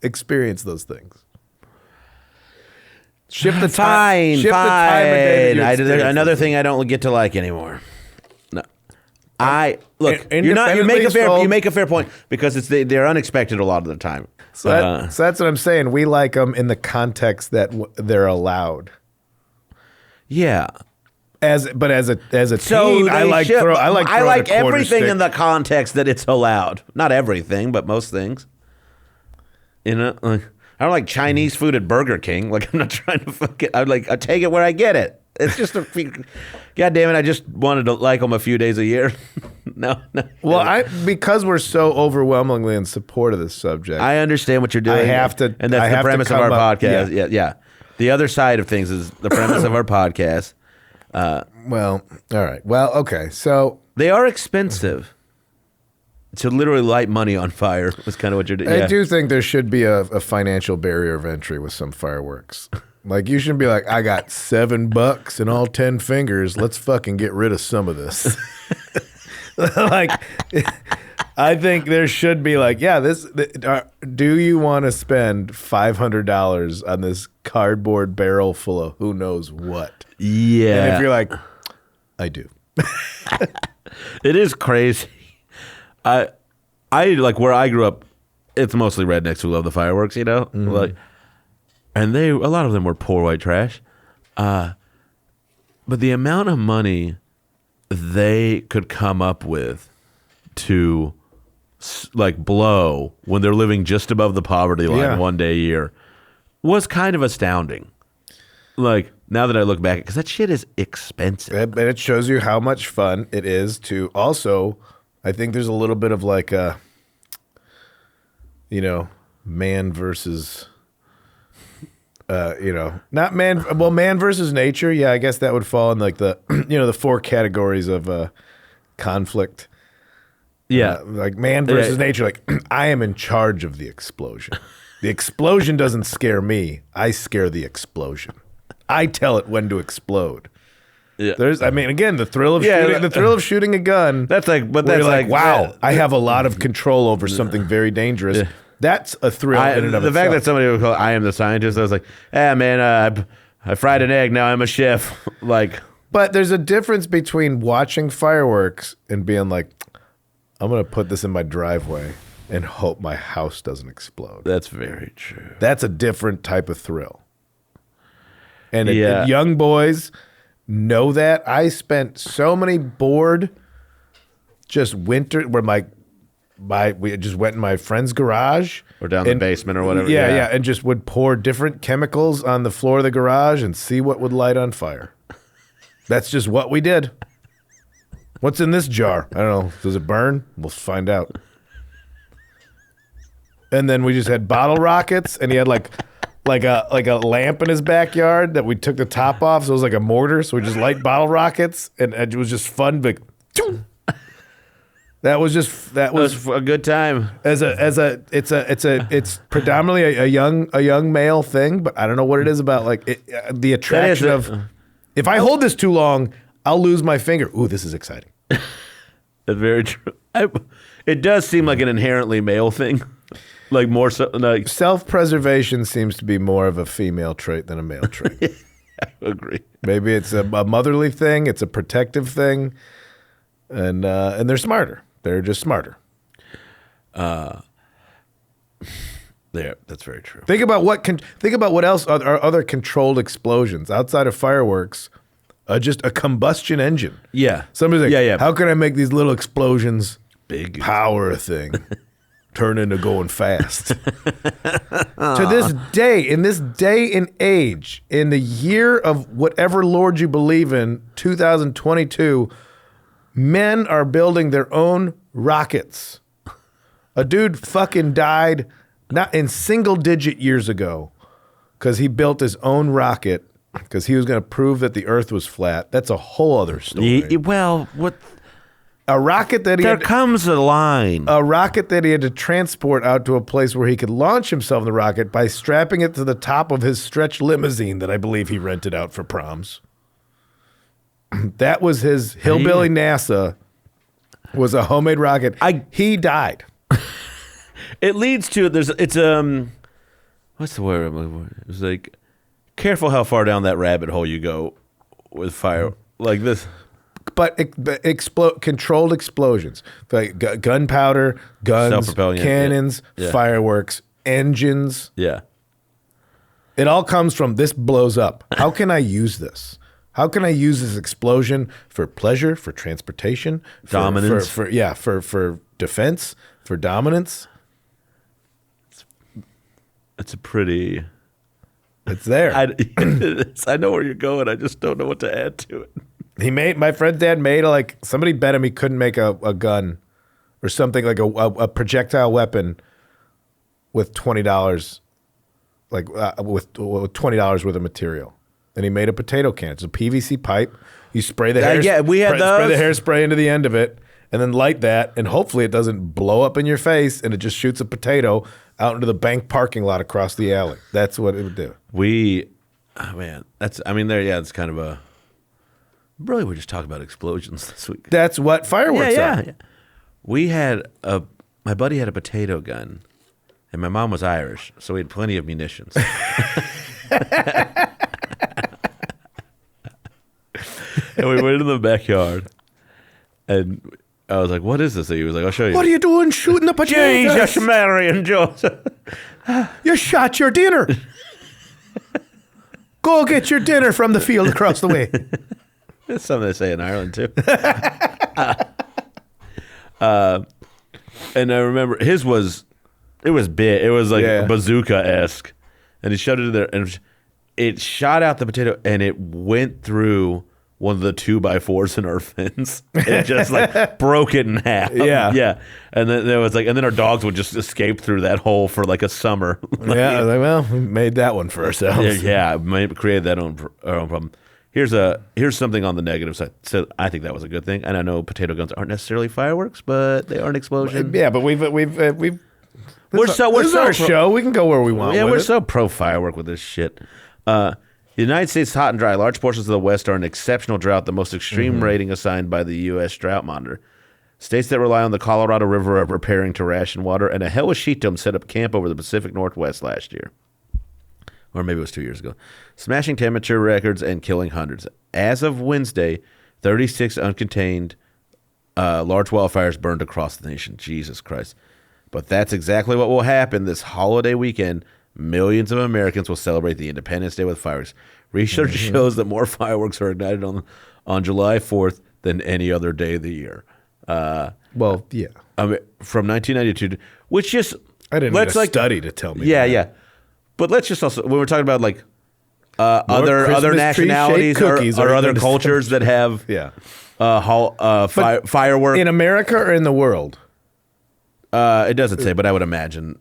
experience those things. Shift the time. Shift the time of day that you experience Another those thing I don't get to like anymore. No, look. And You make a fair. sold- You make a fair point because they're unexpected a lot of the time. So, so that's what I'm saying. We like them in the context that they're allowed. Yeah. As a So teen, I like throwing a quarter everything stick. in the context that it's allowed. Not everything, but most things. You know, like, I don't like Chinese food at Burger King. Like I'm not trying to fuck it. I take it where I get it. It's just God damn it! I just wanted to like them a few days a year. No. Well, because we're so overwhelmingly in support of this subject, I understand what you're doing. I have to, and that's I the have to premise of come our up- podcast. Yeah. The other side of things is the premise of our podcast. Well, all right. Well, okay. So They are expensive. To literally light money on fire was kind of what you're doing. I do think there should be a financial barrier of entry with some fireworks. Like you shouldn't be like, I got $7 and all 10 fingers. Let's fucking get rid of some of this. Like, I think there should be like, yeah, do you want to spend $500 on this cardboard barrel full of who knows what? Yeah. And if you're like, I do. It is crazy. I like where I grew up. It's mostly rednecks who love the fireworks, you know. Like, and a lot of them were poor white trash. But the amount of money they could come up with to like blow when they're living just above the poverty line one day a year was kind of astounding. Like now that I look back, because that shit is expensive. And it shows you how much fun it is to also. I think there's a little bit of like a, man versus, not man. Well, man versus nature. Yeah, I guess that would fall in like the, the 4 categories of conflict. Yeah. Like man versus nature. Like I am in charge of the explosion. The explosion doesn't scare me. I scare the explosion. I tell it when to explode. Yeah. Again, the thrill of shooting a gun. That's like, but Where that's you're like, wow, I have a lot of control over something very dangerous. Yeah. That's a thrill in and of the itself. fact that somebody would call I am the scientist, I was like, man, I fried an egg, now I'm a chef. Like, but there's a difference between watching fireworks and being like, I'm going to put this in my driveway and hope my house doesn't explode. that's very true. That's a different type of thrill. And Yeah. young boys know that. I spent so many bored just winter where we just went in my friend's garage Or down the basement or whatever. Yeah, and just would pour different chemicals on the floor of the garage and see what would light on fire. That's just what we did. What's in this jar? I don't know. Does it burn? We'll find out. And then we just had bottle rockets, and he had like a lamp in his backyard that we took the top off, so it was like a mortar. So we just light bottle rockets, and it was just fun. But that was a good time. It's predominantly a young male thing, but I don't know what it is about like the attraction of. If I hold this too long, I'll lose my finger. Ooh, this is exciting. That's very true. It does seem like an inherently male thing. Like more so, like Self-preservation seems to be more of a female trait than a male trait. I agree. Maybe it's a motherly thing. It's a protective thing, and they're smarter. They're just smarter. There, that's very true. Think about what else are other controlled explosions outside of fireworks. Just a combustion engine. Yeah. Somebody's like, yeah. how can I make these little explosions Big power a thing, turn into going fast? To this day, in this day and age, in the year of whatever Lord you believe in, 2022, men are building their own rockets. A dude fucking died not in single digit years ago because he built his own rocket because he was going to prove that the earth was flat. That's a whole other story. Well, what? A rocket that There comes a line. a rocket that he had to transport out to a place where he could launch himself in the rocket by strapping it to the top of his stretch limousine that I believe he rented out for proms. That was his hillbilly NASA was a homemade rocket. He died. It leads to what's the word I'm looking for? It was like, careful how far down that rabbit hole you go with fire like this. But controlled explosions, like gunpowder, guns, Self-propelling, cannons, yeah. fireworks, engines. Yeah. It all comes from this blows up. How can I use this? How can I use this explosion for pleasure, for transportation, Dominance. for defense, for dominance? It's a pretty. It's there. I know where you're going. I just don't know what to add to it. My friend's dad made somebody bet him he couldn't make a gun or something like a projectile weapon with $20, with $20 worth of material. And he made a potato can. It's a PVC pipe. You spray the we had spray the those. hairspray into the end of it, and then light that, and hopefully it doesn't blow up in your face, and it just shoots a potato out into the bank parking lot across the alley. That's what it would do. It's kind of a. Really, we're just talking about explosions this week. That's what fireworks are. Yeah. We had my buddy had a potato gun, and my mom was Irish, so we had plenty of munitions. And we went in the backyard, and I was like, "What is this?" And he was like, "I'll show you." What are you doing shooting the potatoes? Jesus, Mary and Joseph. You shot your dinner. Go get your dinner from the field across the way. That's something they say in Ireland too. And I remember it was big. It was like bazooka-esque, and he shot it in there, and it shot out the potato, and it went through one of the 2x4s in our fence. It just broke it in half. Yeah. And then there was and then our dogs would just escape through that hole for a summer. Yeah, we made that one for ourselves. Created our own problem. Here's something on the negative side. So I think that was a good thing. And I know potato guns aren't necessarily fireworks, but they are an explosion. Yeah, but we've This is our show. We can go where we want. Yeah, with we're it. so pro firework with this shit. The United States is hot and dry. Large portions of the West are in exceptional drought, the most extreme rating assigned by the U.S. Drought Monitor. States that rely on the Colorado River are preparing to ration water, and a Hell-with-Sheet-Dome set up camp over the Pacific Northwest last year. Or maybe it was 2 years ago. Smashing temperature records and killing hundreds. As of Wednesday, 36 uncontained large wildfires burned across the nation. Jesus Christ. But that's exactly what will happen this holiday weekend. Millions of Americans will celebrate the Independence Day with fireworks. Research shows that more fireworks are ignited on July 4th than any other day of the year. Well, yeah. I mean, from 1992, which just I didn't need a study to tell me. Yeah. But let's just also, when we're talking about other Christmas nationalities tree-shaped cookies or are other in the cultures that have fireworks. In America or in the world? It doesn't say, but I would imagine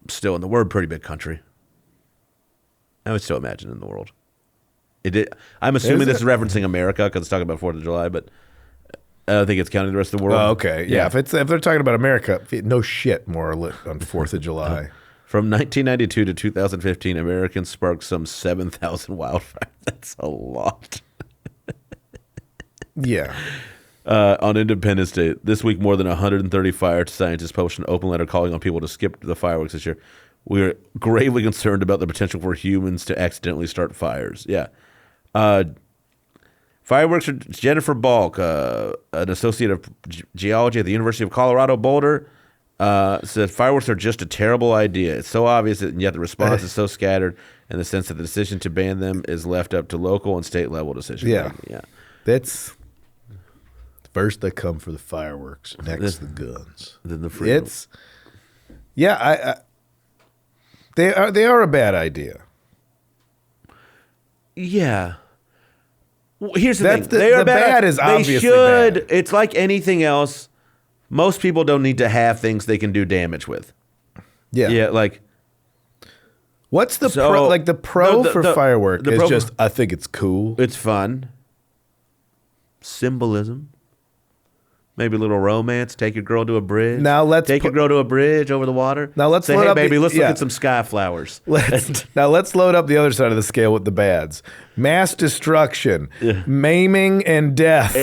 still in the world, pretty big country. I would still imagine in the world. I'm assuming this is referencing America because it's talking about 4th of July, but I don't think it's counting the rest of the world. Oh, okay. Yeah. If they're talking about America, no shit more lit on 4th of July. From 1992 to 2015, Americans sparked some 7,000 wildfires. That's a lot. Yeah. On Independence Day. This week, more than 130 fire scientists published an open letter calling on people to skip the fireworks this year. We are gravely concerned about the potential for humans to accidentally start fires. Yeah. Fireworks are Jennifer Balk, an associate of geology at the University of Colorado Boulder, Said fireworks are just a terrible idea. It's so obvious, and yet the response is so scattered in the sense that the decision to ban them is left up to local and state level decision. Yeah. That's first they come for the fireworks, next the guns. Then the freedom. They are a bad idea. Yeah. Well, here's the That's thing. the- They are the bad is They obviously should. bad. It's like anything else. Most people don't need to have things they can do damage with. Yeah. Yeah, like What's the So, pro? Like the pro the- for the- firework the is pro- just I think it's cool. it's fun. Symbolism. Maybe a little romance. Take your girl to a bridge. Now let's take your girl to a bridge over the water. Now let's say, load hey up baby, the- let's yeah. look at some sky flowers. Let's load up the other side of the scale with the bads: mass destruction, maiming, and death.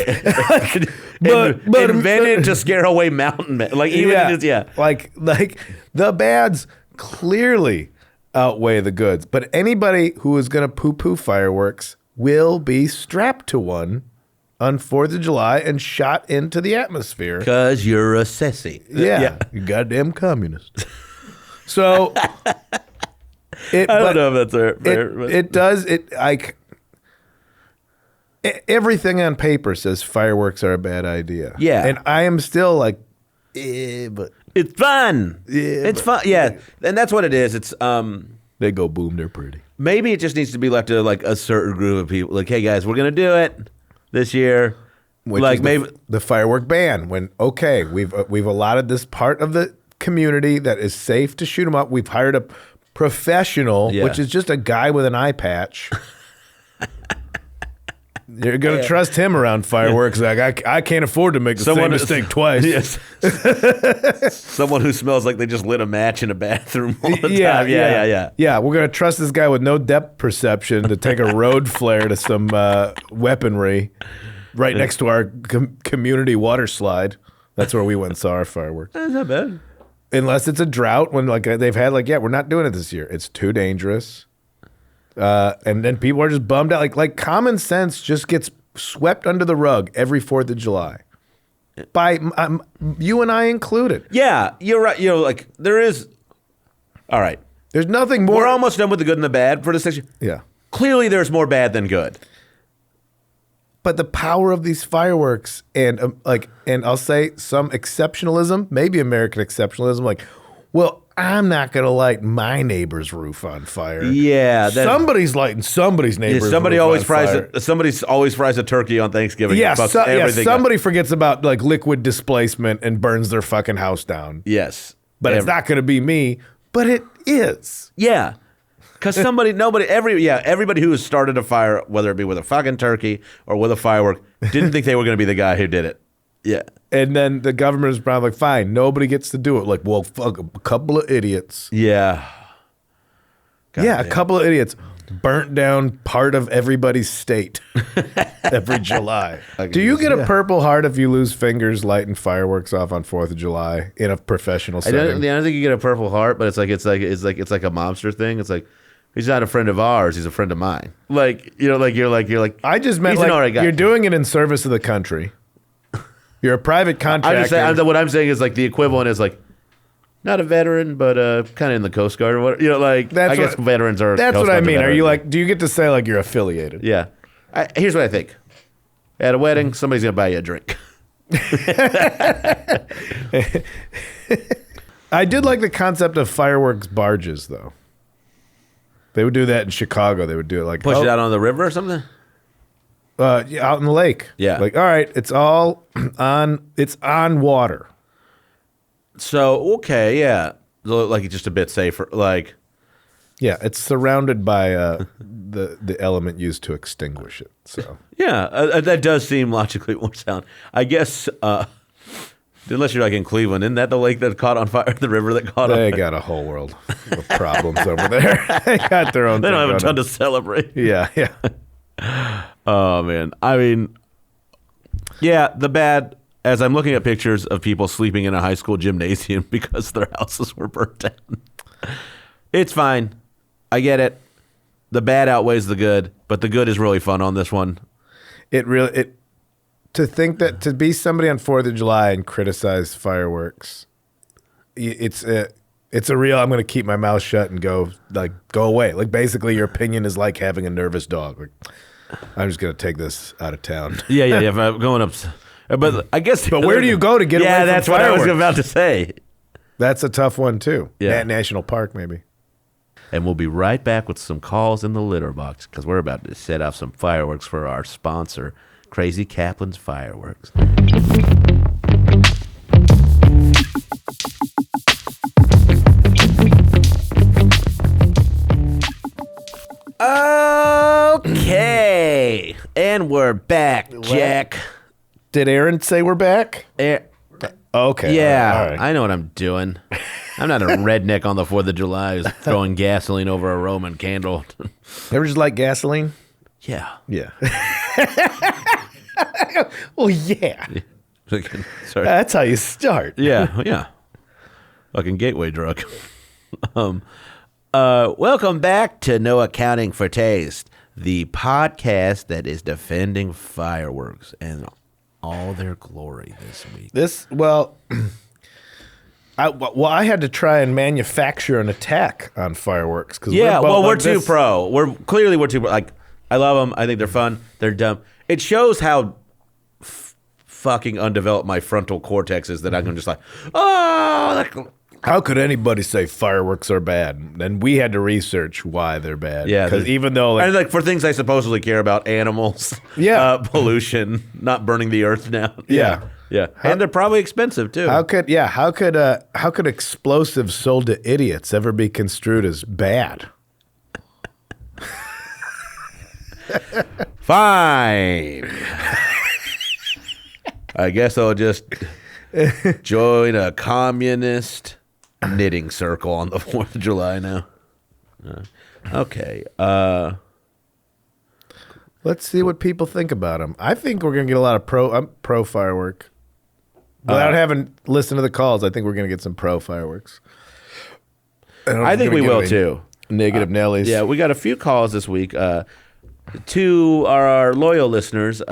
Invented to scare away mountain men. Like even like the bads clearly outweigh the goods. But anybody who is going to poo-poo fireworks will be strapped to one on 4th of July and shot into the atmosphere. Because you're a sissy. Yeah, you goddamn communist. So, I don't know if that's fair. it does it like everything on paper says fireworks are a bad idea. Yeah. and I am still like, but it's fun. Yeah, it's fun. Yeah, and that's what it is. It's they go boom, they're pretty. maybe it just needs to be left to like a certain group of people. Like, hey guys, we're gonna do it this year. Which like is maybe the firework ban. When we've allotted this part of the community that is safe to shoot them up. We've hired a professional, Yeah. which is just a guy with an eye patch. You're gonna trust him around fireworks. Like I can't afford to make the same mistake twice. Yes. Someone who smells like they just lit a match in a bathroom all the time. Yeah. Yeah, we're gonna trust this guy with no depth perception to take a road flare to some weaponry right next to our community water slide. That's where we went and saw our fireworks. That's not bad. Unless it's a drought, when like they've had like, yeah, we're not doing it this year. It's too dangerous. And then people are just bummed out. Like common sense just gets swept under the rug every 4th of July. By you and I included. Yeah, you're right. You know, like there is. All right, There's nothing more. we're almost done with the good and the bad for this section. Yeah. Clearly, there's more bad than good. But the power of these fireworks and and I'll say some exceptionalism, maybe American exceptionalism, like, well, I'm not going to light my neighbor's roof on fire. Yeah, somebody's lighting somebody's neighbor's somebody roof always on fries. fire. Somebody always fries a turkey on Thanksgiving. Yeah, Fucks everything up. somebody forgets about like liquid displacement and burns their fucking house down. Yes, But it's not going to be me, but it is. Yeah, because everybody who has started a fire, whether it be with a fucking turkey or with a firework, didn't think they were going to be the guy who did it. Yeah. And then the government is probably like, fine, nobody gets to do it. Like, well, fuck, a couple of idiots. Yeah. A couple of idiots burnt down part of everybody's state every July. Do you get a Purple Heart if you lose fingers lighting fireworks off on 4th of July in a professional I setting? don't think you get a Purple Heart, but it's like a mobster thing. It's like he's not a friend of ours; he's a friend of mine. Like you're like. I just meant he's an like alright guy. you're doing it in service of the country. You're a private contractor. I'm just saying, what I'm saying is like the equivalent is like not a veteran, but kind of in the Coast Guard or what. You know, like I guess veterans are. That's Coast what I Guards are mean. Are veterans. you like? Do you get to say like you're affiliated? Yeah. Here's what I think. At a wedding, somebody's gonna buy you a drink. I did like the concept of fireworks barges, though. They would do that in Chicago. They would do it like Push it out on the river or something. yeah, out in the lake. Yeah. Like, all right, it's all on. It's on water. So okay, yeah, like it's just a bit safer. Like Yeah, it's surrounded by the element used to extinguish it. So yeah, that does seem logically more sound. I guess unless you're like in Cleveland, isn't that the lake that caught on fire? The river that caught on they fire? got a whole world of problems over there. They got their own. They don't thing have a ton going to celebrate. on. Yeah. Oh man, I mean, yeah, the bad. As I'm looking at pictures of people sleeping in a high school gymnasium because their houses were burnt down, it's fine. I get it. The bad outweighs the good, but the good is really fun on this one. To think that to be somebody on 4th of July and criticize fireworks it's a real. I'm going to keep my mouth shut and go away. Like basically, your opinion is like having a nervous dog. Like, I'm just going to take this out of town. Yeah. If I'm going up, but I guess. But where do you go to get away from that's what fireworks? I was about to say. That's a tough one too. Yeah. At National Park, maybe. And we'll be right back with some calls in the litter box because we're about to set off some fireworks for our sponsor, Crazy Kaplan's Fireworks. Okay, and we're back, Jack. Did Aaron say we're back? Okay. Yeah, all right. I know what I'm doing. I'm not a redneck on the 4th of July who's throwing gasoline over a Roman candle. Ever just like gasoline? Yeah. Yeah. Well, yeah. Sorry. That's how you start. Yeah. Fucking gateway drug. Welcome back to No Accounting for Taste, the podcast that is defending fireworks and all their glory this week. I had to try and manufacture an attack on fireworks. We're too pro. We're too pro. Like, I love them. I think they're fun. They're dumb. It shows how fucking undeveloped my frontal cortex is that I'm just like, How could anybody say fireworks are bad? And we had to research why they're bad. Yeah, because even though, and for things I supposedly care about, animals, pollution, not burning the earth down. Yeah, and they're probably expensive too. How could explosives sold to idiots ever be construed as bad? Fine. I guess I'll just join a communist knitting circle on the 4th of July now. Okay. Let's see what people think about them. I think we're going to get a lot of pro firework. Without having listened to the calls, I think we're going to get some pro fireworks. I think we will too. Negative Nellies. Yeah, we got a few calls this week. Two are our loyal listeners.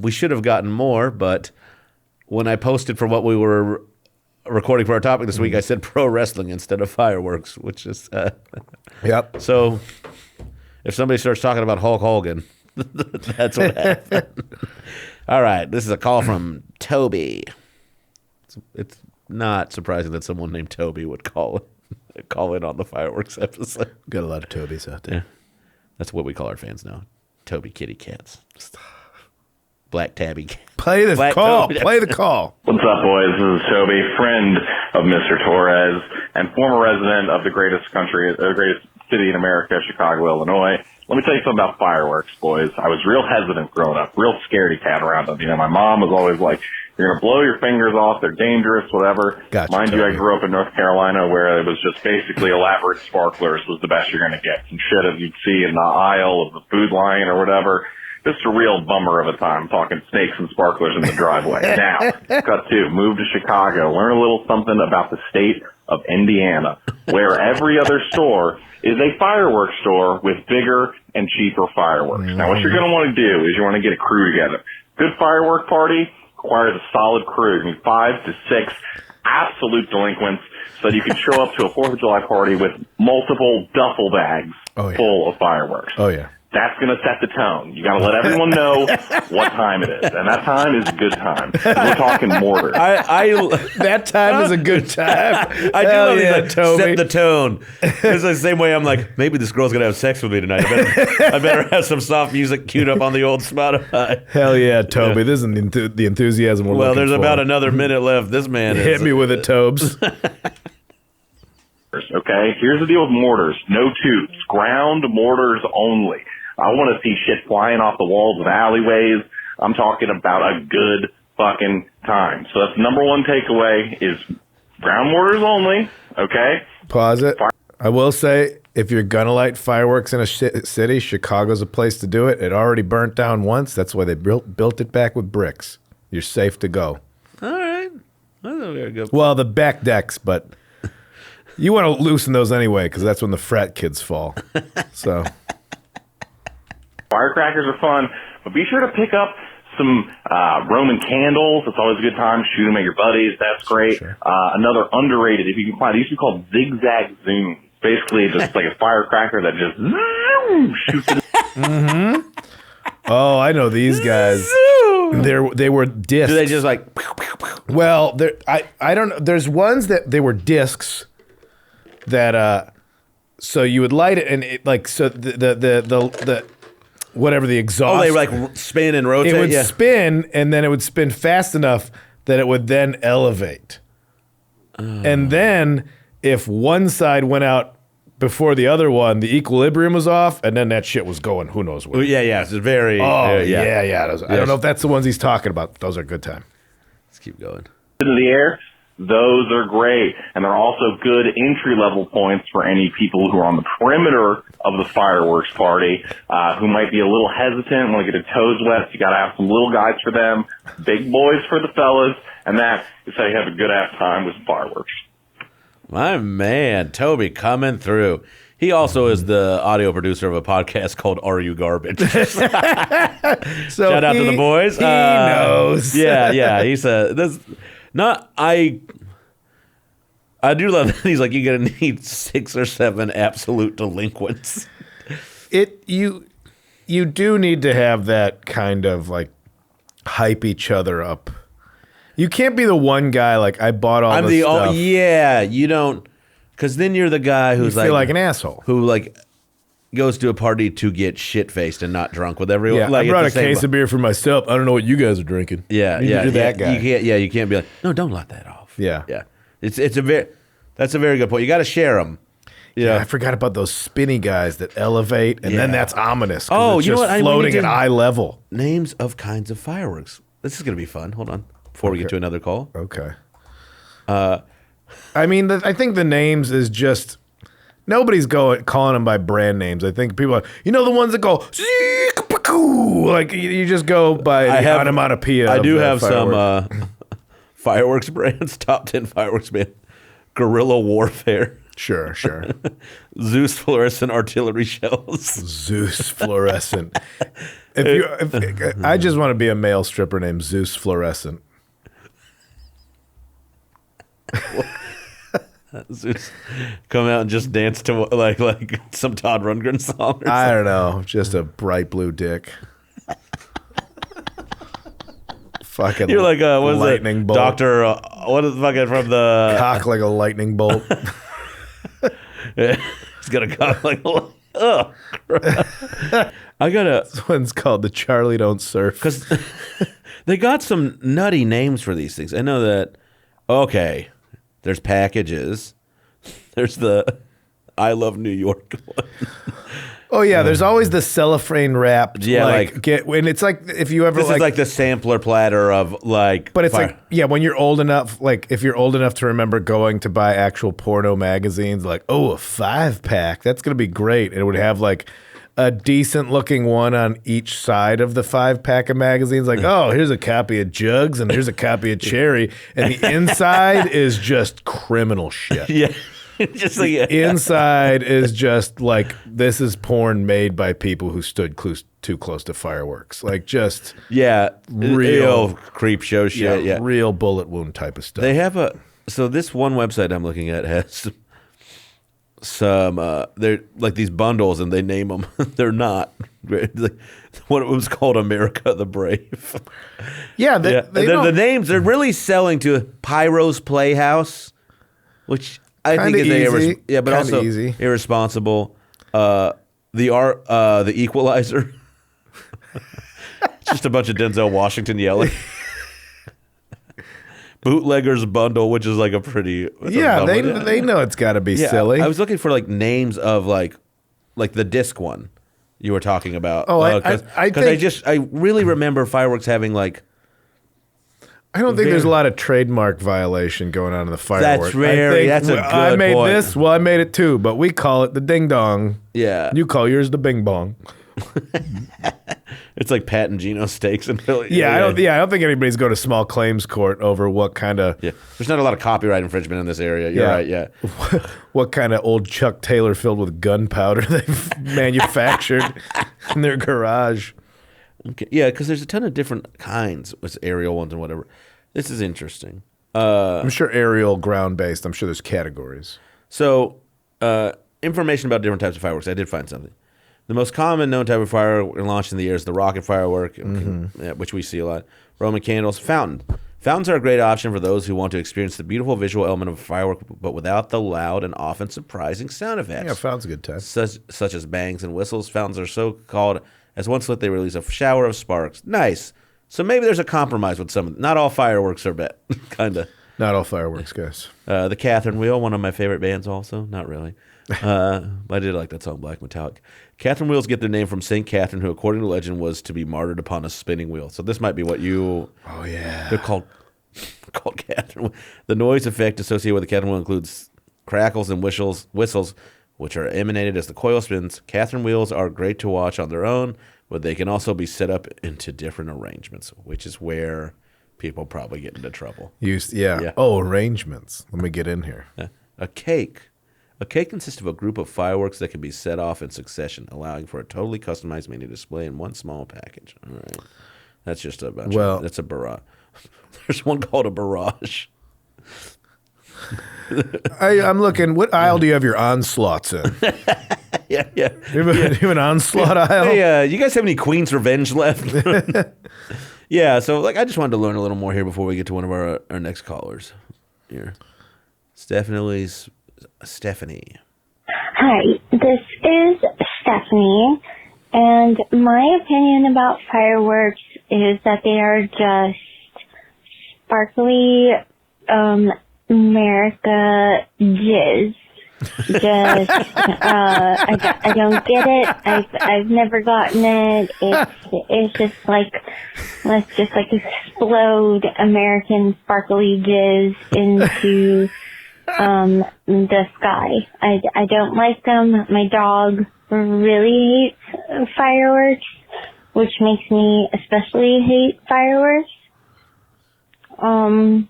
We should have gotten more, but when I posted for what we were recording for our topic this week, I said pro wrestling instead of fireworks, which is Yep. So if somebody starts talking about Hulk Hogan, that's what happened. All right, this is a call from Toby. It's not surprising that someone named Toby would call in on the fireworks episode. Got a lot of Tobys out there. Yeah. That's what we call our fans now. Toby kitty cats. Black tabby. Play this call. Toby. Play the call. What's up, boys? This is Toby, friend of Mr. Torres and former resident of the greatest city in America, Chicago, Illinois. Let me tell you something about fireworks, boys. I was real hesitant growing up, real scaredy cat around them. You know, my mom was always like, you're going to blow your fingers off, they're dangerous, whatever. Gotcha, Mind you, Toby. I grew up in North Carolina where it was just basically elaborate sparklers was the best you're going to get. Some shit as you'd see in the aisle of the food line or whatever. Just a real bummer of a time, talking snakes and sparklers in the driveway. Now, cut to, move to Chicago, learn a little something about the state of Indiana, where every other store is a fireworks store with bigger and cheaper fireworks. Now, what you're going to want to do is you want to get a crew together. Good firework party requires a solid crew. You need 5 to 6 absolute delinquents so that you can show up to a 4th of July party with multiple duffel bags full of fireworks. Oh, yeah. That's going to set the tone. You got to let everyone know what time it is. And that time is a good time. We're talking mortar. That time is a good time. I do love yeah, that Toby. set the tone. It's the same way I'm like, maybe this girl's going to have sex with me tonight. I better have some soft music queued up on the old Spotify. Hell yeah, Toby. Yeah. This isn't the enthusiasm we're Well, looking there's for. about another minute left. This man Hit me with it, Tobes. Okay? Here's the deal with mortars. No tubes. Ground mortars only. I want to see shit flying off the walls of alleyways. I'm talking about a good fucking time. So that's the number one takeaway is ground mortars only, okay? Pause it. I will say, if you're going to light fireworks in a city, Chicago's a place to do it. It already burnt down once. That's why they built it back with bricks. You're safe to go. All right. That's a very good. Well, the back decks, but you want to loosen those anyway because that's when the frat kids fall. So... Firecrackers are fun, but be sure to pick up Some Roman candles. It's always a good time. Shoot them at your buddies. That's great. Sure. Another underrated, if you can find, these are called zigzag zooms. Basically, just like a firecracker that just shoots it. Oh, I know these guys. They were discs. Do they just like? Well, I don't know. There's ones that they were discs that so you would light it and it like so the whatever the exhaust. Oh, they like spin and rotate. it would yeah. spin and then it would spin fast enough that it would then elevate. And then if one side went out before the other one, the equilibrium was off, and then that shit was going who knows where. Yeah. It's very. Yeah. Those, I don't know if that's the ones he's talking about. Those are good time. Let's keep going. Into the air. Those are great. And they're also good entry-level points for any people who are on the perimeter of the fireworks party, who might be a little hesitant, want to get their toes wet. You got to have some little guys for them, big boys for the fellas, and that is how you have a good-ass time with fireworks. My man, Toby coming through. He also is the audio producer of a podcast called Are You Garbage? So Shout out to the boys. He knows. Yeah. He's I do love that he's like, you're gonna need 6 or 7 absolute delinquents. You do need to have that kind of like hype each other up. You can't be the one guy like I bought all this stuff. You don't, because then you're the guy who's You feel like an asshole. who like goes to a party to get shit faced and not drunk with everyone. Yeah, like, I brought a it's the same- case of beer for myself. I don't know what you guys are drinking. Yeah, You're that guy. You can't be like, no, don't let that off. Yeah. That's a very good point. You got to share them. Yeah, I forgot about those spinny guys that elevate, and then Yeah. that's ominous. Oh, it's you know just what? We floating did- at eye level. Names of kinds of fireworks. This is gonna be fun. Hold on, before we get to another call. Okay. I mean, I think the names is just nobody's calling them by brand names. I think people are, the ones that go like you just go by the onomatopoeia. I do of have firework. some fireworks brands. Top 10 fireworks brand. Guerrilla Warfare. Sure. Zeus fluorescent artillery shells. Zeus fluorescent. I just want to be a male stripper named Zeus fluorescent. Zeus come out and just dance to like some Todd Rundgren song. Or I don't know, just a bright blue dick. Fucking You're like what is lightning it? bolt. Doctor what is fucking from the Cock like a lightning bolt. He's got a cock like ugh. I gotta This one's called the Charlie Don't Surf. because they got some nutty names for these things. I know that. Okay, there's packages. There's the I Love New York one. Oh yeah, there's always the cellophane wrapped. Yeah, and it's like if you ever This is like the sampler platter of like. But it's like, yeah, when you're old enough, like if you're old enough to remember going to buy actual porno magazines, like, oh, a 5-pack, that's going to be great. And it would have like a decent looking one on each side of the 5-pack of magazines. Like, oh, here's a copy of Jugs and here's a copy of Cherry. And the inside is just criminal shit. yeah, just like Inside is just like, this is porn made by people who stood too close to fireworks. Like just real creep show shit. Yeah, real bullet wound type of stuff. They have so this one website I'm looking at has some they're like these bundles and they name them. They're not. One of them's called America the Brave. Yeah, they the names they're really selling to Pyro's Playhouse, which I think is easy. but Kinda also easy. irresponsible. The Equalizer. Just a bunch of Denzel Washington yelling. Bootleggers Bundle, which is like a pretty they know it's got to be silly. I was looking for like names of like the disc one you were talking about. Oh, I because I really remember fireworks having like. I don't think there's a lot of trademark violation going on in the fireworks. That's rare. That's a good I made point. this. Well, I made it too, but we call it the ding dong. Yeah. You call yours the bing bong. It's like Pat and Gino steaks and Philly. Yeah, I don't think anybody's going to small claims court over what kind of There's not a lot of copyright infringement in this area. You're right. Yeah. what kind of old Chuck Taylor filled with gunpowder they've manufactured in their garage. Okay. Yeah, because there's a ton of different kinds with aerial ones and whatever. This is interesting. I'm sure aerial, ground-based. I'm sure there's categories. So, information about different types of fireworks. I did find something. The most common known type of firework launched in the air is the rocket firework, which we see a lot. Roman candles, fountain. Fountains are a great option for those who want to experience the beautiful visual element of a firework, but without the loud and often surprising sound effects. Yeah, fountain's a good time. Such as bangs and whistles. Fountains are so called as once lit they release a shower of sparks. Nice. So maybe there's a compromise with some of them. Not all fireworks are bad, kind of. Not all fireworks, guys. The Catherine Wheel, one of my favorite bands also. Not really. But I did like that song, Black Metallic. Catherine Wheels get their name from St. Catherine, who, according to legend, was to be martyred upon a spinning wheel. So this might be what you... Oh, yeah. They're called Catherine Wheel. The noise effect associated with the Catherine Wheel includes crackles and whistles, which are emanated as the coil spins. Catherine Wheels are great to watch on their own, but they can also be set up into different arrangements, which is where people probably get into trouble. Yeah. Oh, arrangements. Let me get in here. A cake. A cake consists of a group of fireworks that can be set off in succession, allowing for a totally customized mini display in one small package. All right. That's just a bunch that's a barrage. There's one called a barrage. I'm looking. What aisle do you have your onslaughts in? Yeah. You have an onslaught aisle? Hey, you guys have any Queen's Revenge left? Yeah, so I just wanted to learn a little more here before we get to one of our next callers. Here. Stephanie. Hi, this is Stephanie, and my opinion about fireworks is that they are just sparkly America jizz. Just I don't get it. I've never gotten it. It's just like, let's just explode American sparkly jizz into the sky. I don't like them. My dog really hates fireworks, which makes me especially hate fireworks. I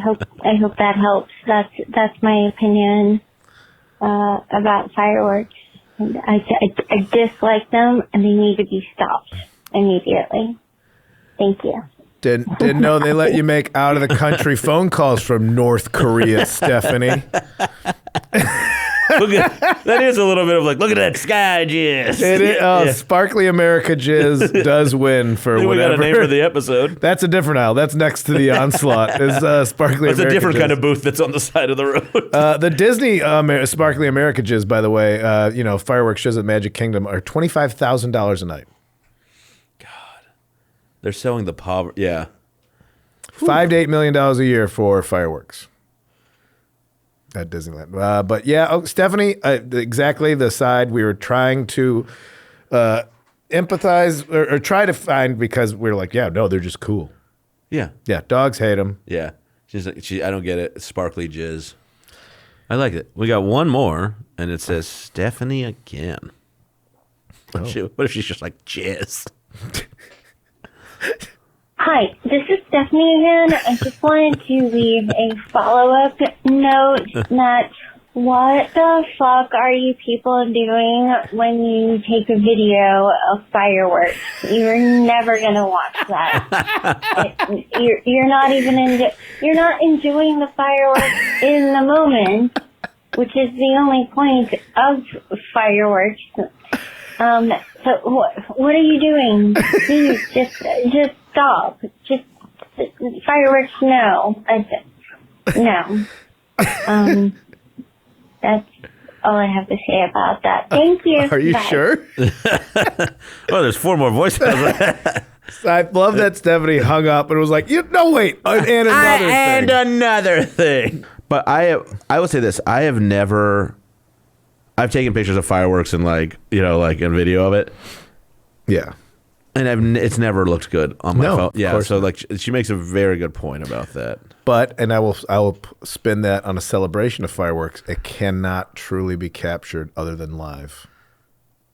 hope that helps. That's my opinion about fireworks. I dislike them, and they need to be stopped immediately. Thank you. Didn't know they let you make out of the country phone calls from North Korea, Stephanie. That is a little bit of look at that sky jizz. It is, Sparkly America jizz does win for whatever. We got a name for the episode. That's a different aisle. That's next to the onslaught. Is Sparkly It's America a different jizz. kind of booth that's on the side of the road. The Disney Sparkly America jizz, by the way, fireworks shows at Magic Kingdom are $25,000 a night. They're selling the poverty. Yeah. $5 to $8 million a year for fireworks at Disneyland. But yeah, Stephanie, exactly the side we were trying to empathize or try to find, because we were like, yeah, no, they're just cool. Yeah. Yeah, dogs hate them. Yeah. She's like, I don't get it. It's sparkly jizz. I like it. We got one more, and it says Stephanie again. What if she's just like jizz? Hi, this is Stephanie again. I just wanted to leave a follow-up note that what the fuck are you people doing when you take a video of fireworks? You're never gonna watch that. You're not even you're not enjoying the fireworks in the moment, which is the only point of fireworks. So what are you doing? Please, just stop. Just fireworks. No, no. That's all I have to say about that. Thank you. Are you Bye. sure? Oh, there's 4 more voicemails. I love that Stephanie hung up and was like, no, wait, and another thing. And another thing. But I will say this. I've taken pictures of fireworks and in video of it. Yeah. And it's never looked good on my No, phone. of Yeah, course so not. she makes a very good point about that. But, and I will spin that on a celebration of fireworks. It cannot truly be captured other than live,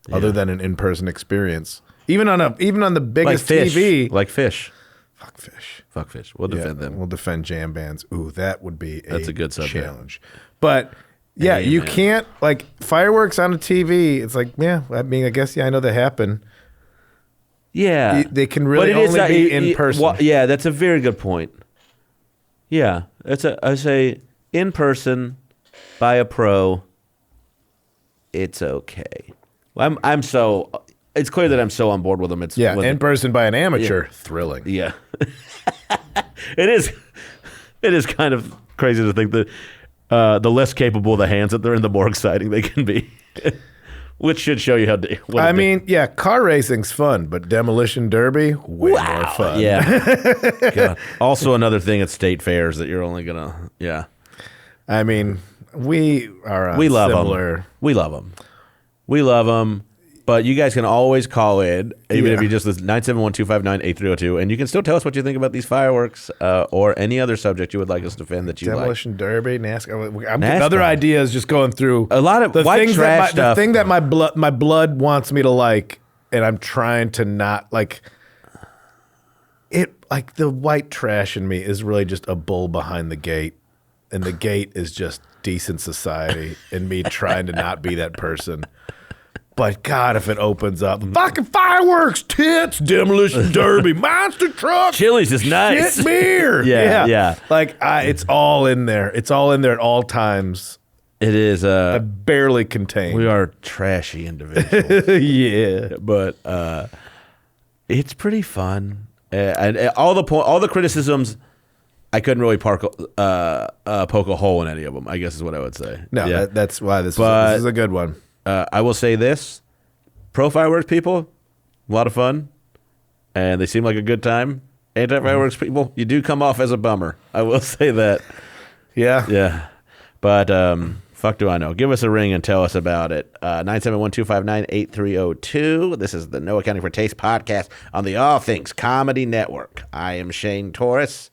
other than an in-person experience. Even on the biggest TV, like Fish. Fuck Fish. Fuck Fish. We'll defend them. We'll defend jam bands. Ooh, that would be That's a good subject. challenge. But yeah, you Amen. can't fireworks on a TV. It's like, yeah, I mean, I guess I know they happen. Yeah. They can really only be in person. Well, yeah, that's a very good point. Yeah, I say in person by a pro. It's okay. It's clear that I'm so on board with them. It's in person by an amateur, thrilling. Yeah, it is. It is kind of crazy to think that the less capable the hands that they're in, the more exciting they can be. Which should show you how. Car racing's fun, but demolition derby way more fun. Yeah. God. Also, another thing at state fairs that you're only gonna. Yeah. I mean, we are. We love similar... them. We love them. We love them. But you guys can always call in, even if you just listen, 971-259-8302, and you can still tell us what you think about these fireworks or any other subject you would like us to defend that you Demolition derby, NASCAR. I'm NASCAR. getting other ideas just going through. A lot of the white things trash stuff. The thing that my blood wants me to like, and I'm trying to not like it. Like the white trash in me is really just a bull behind the gate, and the gate is just decent society, and me trying to not be that person. But God, if it opens up, fucking fireworks, tits, demolition derby, monster truck, Chili's is nice. shit beer. Yeah. Like it's all in there. It's all in there at all times. It is. Barely contained. We are trashy individuals. Yeah, but it's pretty fun. And all the criticisms, I couldn't really poke a hole in any of them, I guess is what I would say. No, yeah. that's why this is a good one. I will say this. Pro fireworks people, a lot of fun, and they seem like a good time. Anti-fireworks people, you do come off as a bummer. I will say that. Yeah. Yeah. But fuck do I know. Give us a ring and tell us about it. 971-259-8302. This is the No Accounting for Taste podcast on the All Things Comedy Network. I am Shane Torres.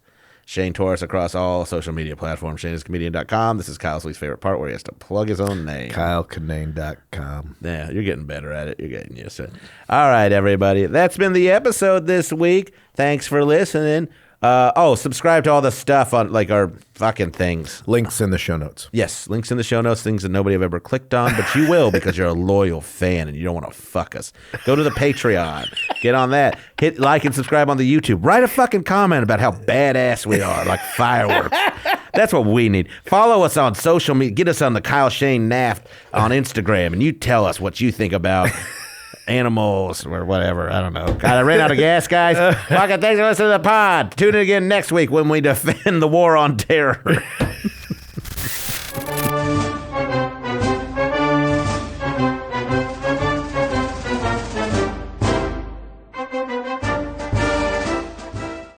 Shane Torres across all social media platforms. ShaneIsComedian.com. This is Kyle's least favorite part where he has to plug his own name. KyleKinane.com. Yeah, you're getting better at it. You're getting used to it. All right, everybody. That's been the episode this week. Thanks for listening. Subscribe to all the stuff on like our fucking things. Links in the show notes. Yes, links in the show notes, things that nobody have ever clicked on, but you will because you're a loyal fan and you don't want to fuck us. Go to the Patreon. Get on that. Hit like and subscribe on the YouTube. Write a fucking comment about how badass we are, like fireworks. That's what we need. Follow us on social media. Get us on the Kyle Shane Naft on Instagram, and you tell us what you think about animals or whatever. I don't know. God, I ran out of gas, guys. Fucking thanks for listening to the pod. Tune in again next week when we defend the war on terror.